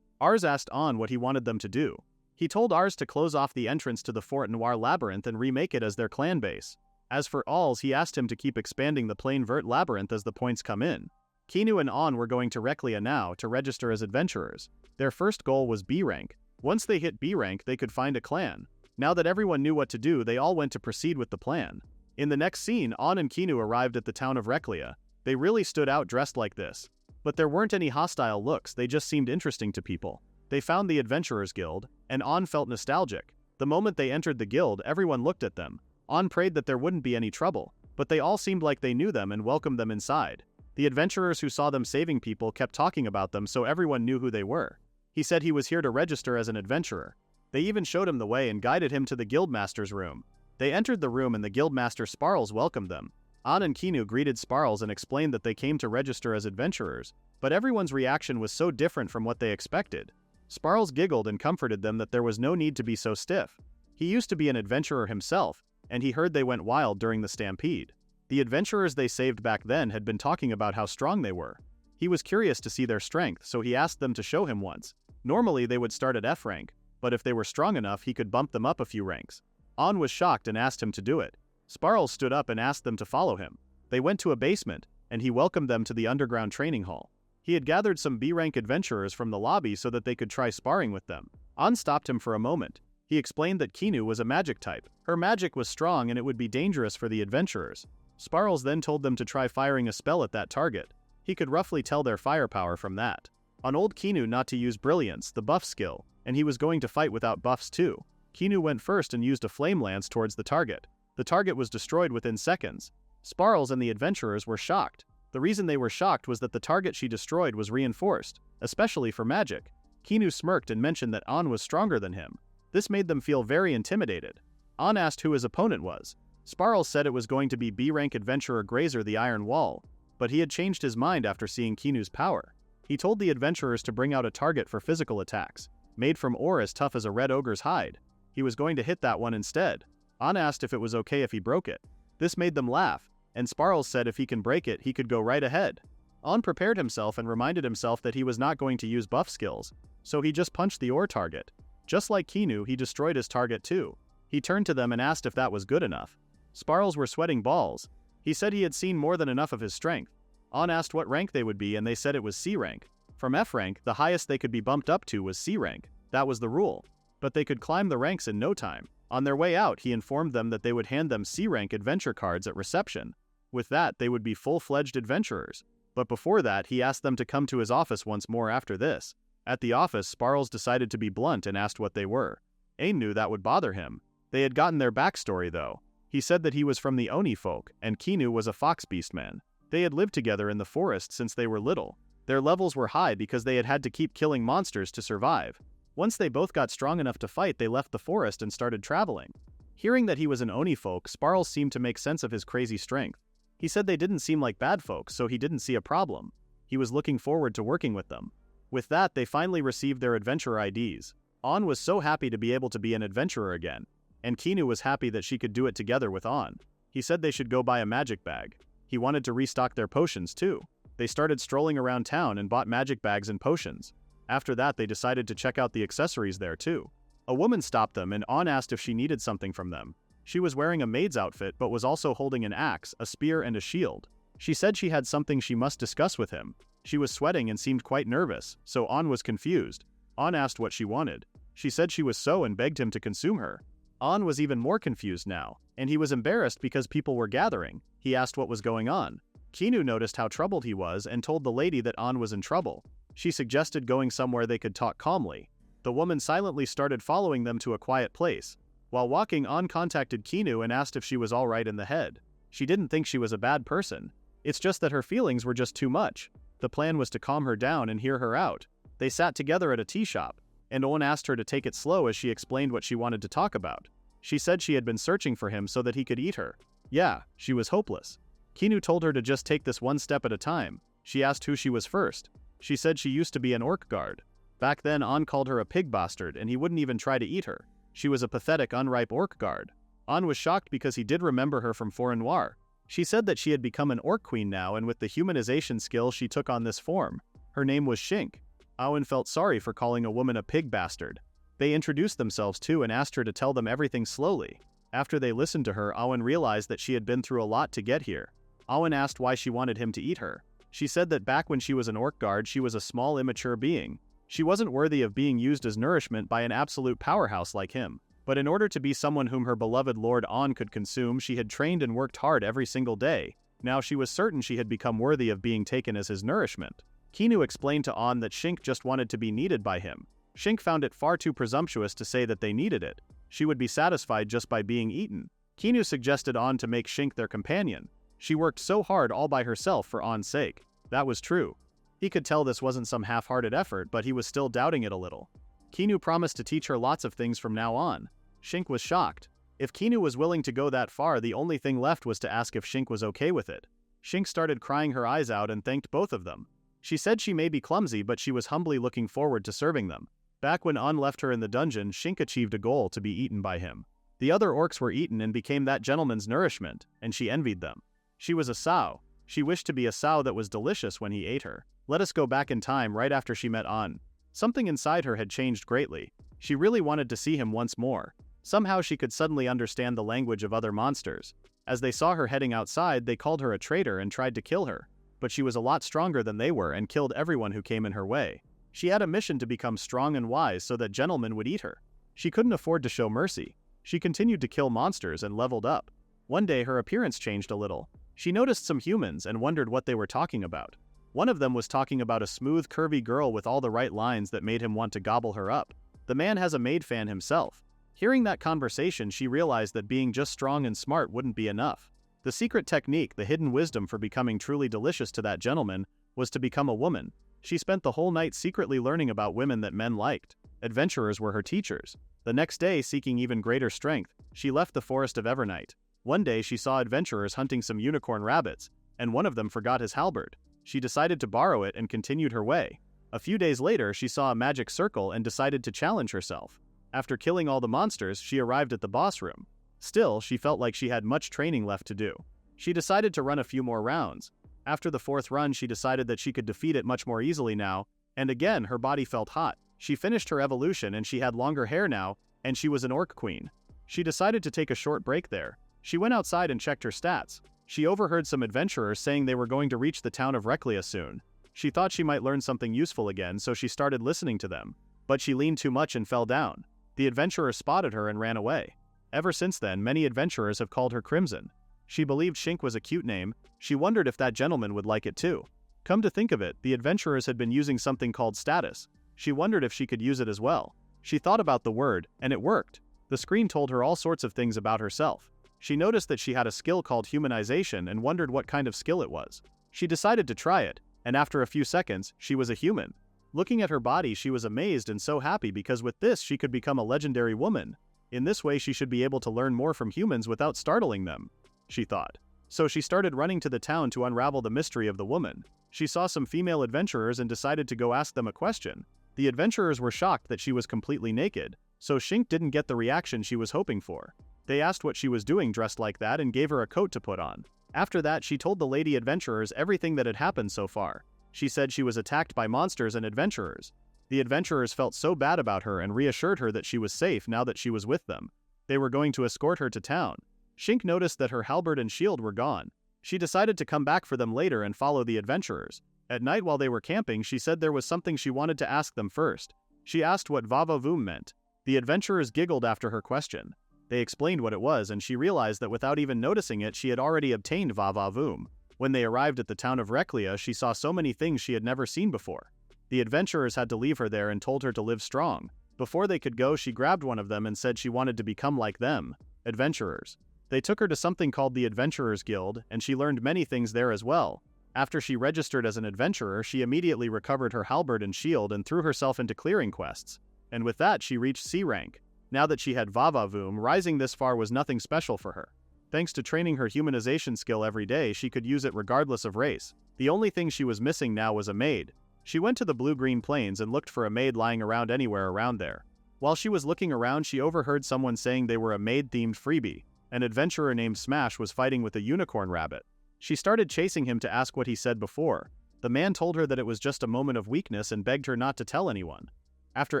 Ars asked An what he wanted them to do. He told Ars to close off the entrance to the Forêt Noire labyrinth and remake it as their clan base. As for Als, he asked him to keep expanding the Plain Verte labyrinth as the points come in. Kinu and An were going to Reklia now to register as adventurers. Their first goal was B rank. Once they hit B rank, they could find a clan. Now that everyone knew what to do, they all went to proceed with the plan. In the next scene, An and Kinu arrived at the town of Reklia. They really stood out dressed like this. But there weren't any hostile looks, they just seemed interesting to people. They found the Adventurers Guild, and On felt nostalgic. The moment they entered the guild, everyone looked at them. On prayed that there wouldn't be any trouble, but they all seemed like they knew them and welcomed them inside. The adventurers who saw them saving people kept talking about them, so everyone knew who they were. He said he was here to register as an adventurer. They even showed him the way and guided him to the guildmaster's room. They entered the room and the guildmaster Sparls welcomed them. On and Kinu greeted Sparls and explained that they came to register as adventurers, but everyone's reaction was so different from what they expected. Sparls giggled and comforted them that there was no need to be so stiff. He used to be an adventurer himself, and he heard they went wild during the stampede. The adventurers they saved back then had been talking about how strong they were. He was curious to see their strength, so he asked them to show him once. Normally they would start at F rank, but if they were strong enough he could bump them up a few ranks. On was shocked and asked him to do it. Sparls stood up and asked them to follow him. They went to a basement, and he welcomed them to the underground training hall. He had gathered some B-rank adventurers from the lobby so that they could try sparring with them. On stopped him for a moment. He explained that Kinu was a magic type. Her magic was strong and it would be dangerous for the adventurers. Sparls then told them to try firing a spell at that target. He could roughly tell their firepower from that. On old Kinu not to use Brilliance, the buff skill, and he was going to fight without buffs too. Kinu went first and used a flame lance towards the target. The target was destroyed within seconds. Sparls and the adventurers were shocked. The reason they were shocked was that the target she destroyed was reinforced, especially for magic. Kinu smirked and mentioned that On was stronger than him. This made them feel very intimidated. On asked who his opponent was. Sparls said it was going to be B-rank adventurer Grazer the Iron Wall, but he had changed his mind after seeing Kinu's power. He told the adventurers to bring out a target for physical attacks, made from ore as tough as a red ogre's hide. He was going to hit that one instead. On asked if it was okay if he broke it. This made them laugh, and Sparls said if he can break it, he could go right ahead. On prepared himself and reminded himself that he was not going to use buff skills, so he just punched the ore target. Just like Kinu, he destroyed his target too. He turned to them and asked if that was good enough. Sparls were sweating balls. He said he had seen more than enough of his strength. On asked what rank they would be and they said it was C rank. From F rank, the highest they could be bumped up to was C rank. That was the rule. But they could climb the ranks in no time. On their way out, he informed them that they would hand them C rank adventure cards at reception. With that, they would be full-fledged adventurers. But before that, he asked them to come to his office once more after this. At the office, Sparls decided to be blunt and asked what they were. Ain knew that would bother him. They had gotten their backstory though. He said that he was from the Oni folk, and Kinu was a fox beastman. They had lived together in the forest since they were little. Their levels were high because they had had to keep killing monsters to survive. Once they both got strong enough to fight, they left the forest and started traveling. Hearing that he was an Oni folk, Sparls seemed to make sense of his crazy strength. He said they didn't seem like bad folks, so he didn't see a problem. He was looking forward to working with them. With that, they finally received their adventurer IDs. On was so happy to be able to be an adventurer again, and Kinu was happy that she could do it together with On. He said they should go buy a magic bag. He wanted to restock their potions too. They started strolling around town and bought magic bags and potions. After that, they decided to check out the accessories there too. A woman stopped them and On asked if she needed something from them. She was wearing a maid's outfit but was also holding an axe, a spear, and a shield. She said she had something she must discuss with him. She was sweating and seemed quite nervous, so On was confused. On asked what she wanted. She said she was so and begged him to consume her. On was even more confused now, and he was embarrassed because people were gathering. He asked what was going on. Kinu noticed how troubled he was and told the lady that On was in trouble. She suggested going somewhere they could talk calmly. The woman silently started following them to a quiet place. While walking, On contacted Kinu and asked if she was alright in the head. She didn't think she was a bad person. It's just that her feelings were just too much. The plan was to calm her down and hear her out. They sat together at a tea shop, and On asked her to take it slow as she explained what she wanted to talk about. She said she had been searching for him so that he could eat her. Yeah, she was hopeless. Kinu told her to just take this one step at a time. She asked who she was first. She said she used to be an orc guard. Back then, On called her a pig bastard and he wouldn't even try to eat her. She was a pathetic, unripe orc guard. On was shocked because he did remember her from Foreign Noir. She said that she had become an orc queen now, and with the humanization skill she took on this form. Her name was Shink. Owen felt sorry for calling a woman a pig bastard. They introduced themselves too and asked her to tell them everything slowly. After they listened to her, Owen realized that she had been through a lot to get here. Owen asked why she wanted him to eat her. She said that back when she was an orc guard, she was a small, immature being. She wasn't worthy of being used as nourishment by an absolute powerhouse like him. But in order to be someone whom her beloved Lord On could consume, she had trained and worked hard every single day. Now she was certain she had become worthy of being taken as his nourishment. Kinu explained to On that Shink just wanted to be needed by him. Shink found it far too presumptuous to say that they needed it. She would be satisfied just by being eaten. Kinu suggested On to make Shink their companion. She worked so hard all by herself for On's sake. That was true. He could tell this wasn't some half-hearted effort, but he was still doubting it a little. Kinu promised to teach her lots of things from now on. Shink was shocked. If Kinu was willing to go that far, the only thing left was to ask if Shink was okay with it. Shink started crying her eyes out and thanked both of them. She said she may be clumsy, but she was humbly looking forward to serving them. Back when On left her in the dungeon, Shink achieved a goal to be eaten by him. The other orcs were eaten and became that gentleman's nourishment, and she envied them. She was a sow. She wished to be a sow that was delicious when he ate her. Let us go back in time right after she met On. Something inside her had changed greatly. She really wanted to see him once more. Somehow she could suddenly understand the language of other monsters. As they saw her heading outside, they called her a traitor and tried to kill her. But she was a lot stronger than they were and killed everyone who came in her way. She had a mission to become strong and wise so that gentlemen would eat her. She couldn't afford to show mercy. She continued to kill monsters and leveled up. One day her appearance changed a little. She noticed some humans and wondered what they were talking about. One of them was talking about a smooth, curvy girl with all the right lines that made him want to gobble her up. The man has a maid fan himself. Hearing that conversation, she realized that being just strong and smart wouldn't be enough. The secret technique, the hidden wisdom for becoming truly delicious to that gentleman, was to become a woman. She spent the whole night secretly learning about women that men liked. Adventurers were her teachers. The next day, seeking even greater strength, she left the forest of Evernight. One day she saw adventurers hunting some unicorn rabbits, and one of them forgot his halberd. She decided to borrow it and continued her way. A few days later, she saw a magic circle and decided to challenge herself. After killing all the monsters, she arrived at the boss room. Still, she felt like she had much training left to do. She decided to run a few more rounds. After the fourth run, she decided that she could defeat it much more easily now, and again her body felt hot. She finished her evolution and she had longer hair now, and she was an orc queen. She decided to take a short break there. She went outside and checked her stats. She overheard some adventurers saying they were going to reach the town of Reclia soon. She thought she might learn something useful again, so she started listening to them. But she leaned too much and fell down. The adventurer spotted her and ran away. Ever since then, many adventurers have called her Crimson. She believed Shink was a cute name. She wondered if that gentleman would like it too. Come to think of it, the adventurers had been using something called status. She wondered if she could use it as well. She thought about the word, and it worked. The screen told her all sorts of things about herself. She noticed that she had a skill called humanization and wondered what kind of skill it was. She decided to try it, and after a few seconds, she was a human. Looking at her body, she was amazed and so happy because with this she could become a legendary woman. In this way she should be able to learn more from humans without startling them, she thought. So she started running to the town to unravel the mystery of the woman. She saw some female adventurers and decided to go ask them a question. The adventurers were shocked that she was completely naked, so Shink didn't get the reaction she was hoping for. They asked what she was doing dressed like that and gave her a coat to put on. After that, she told the lady adventurers everything that had happened so far. She said she was attacked by monsters and adventurers. The adventurers felt so bad about her and reassured her that she was safe now that she was with them. They were going to escort her to town. Shink noticed that her halberd and shield were gone. She decided to come back for them later and follow the adventurers. At night while they were camping, she said there was something she wanted to ask them first. She asked what va-va-voom meant. The adventurers giggled after her question. They explained what it was, and she realized that without even noticing it, she had already obtained va-va-voom. When they arrived at the town of Reclia, she saw so many things she had never seen before. The adventurers had to leave her there and told her to live strong. Before they could go, she grabbed one of them and said she wanted to become like them, adventurers. They took her to something called the Adventurers Guild, and she learned many things there as well. After she registered as an adventurer, she immediately recovered her halberd and shield and threw herself into clearing quests. And with that, she reached C rank. Now that she had va-va-voom, rising this far was nothing special for her. Thanks to training her humanization skill every day, she could use it regardless of race. The only thing she was missing now was a maid. She went to the blue-green plains and looked for a maid lying around anywhere around there. While she was looking around, she overheard someone saying they were a maid-themed freebie. An adventurer named Smash was fighting with a unicorn rabbit. She started chasing him to ask what he said before. The man told her that it was just a moment of weakness and begged her not to tell anyone. After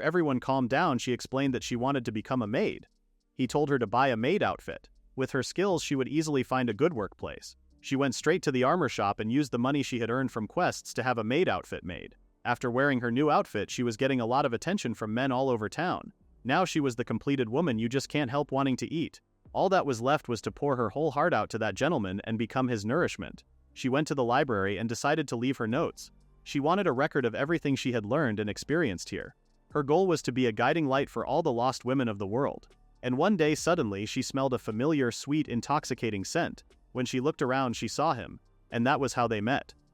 everyone calmed down, she explained that she wanted to become a maid. He told her to buy a maid outfit. With her skills, she would easily find a good workplace. She went straight to the armor shop and used the money she had earned from quests to have a maid outfit made. After wearing her new outfit, she was getting a lot of attention from men all over town. Now she was the completed woman you just can't help wanting to eat. All that was left was to pour her whole heart out to that gentleman and become his nourishment. She went to the library and decided to leave her notes. She wanted a record of everything she had learned and experienced here. Her goal was to be a guiding light for all the lost women of the world. And one day suddenly she smelled a familiar, sweet, intoxicating scent. When she looked around she saw him, and that was how they met.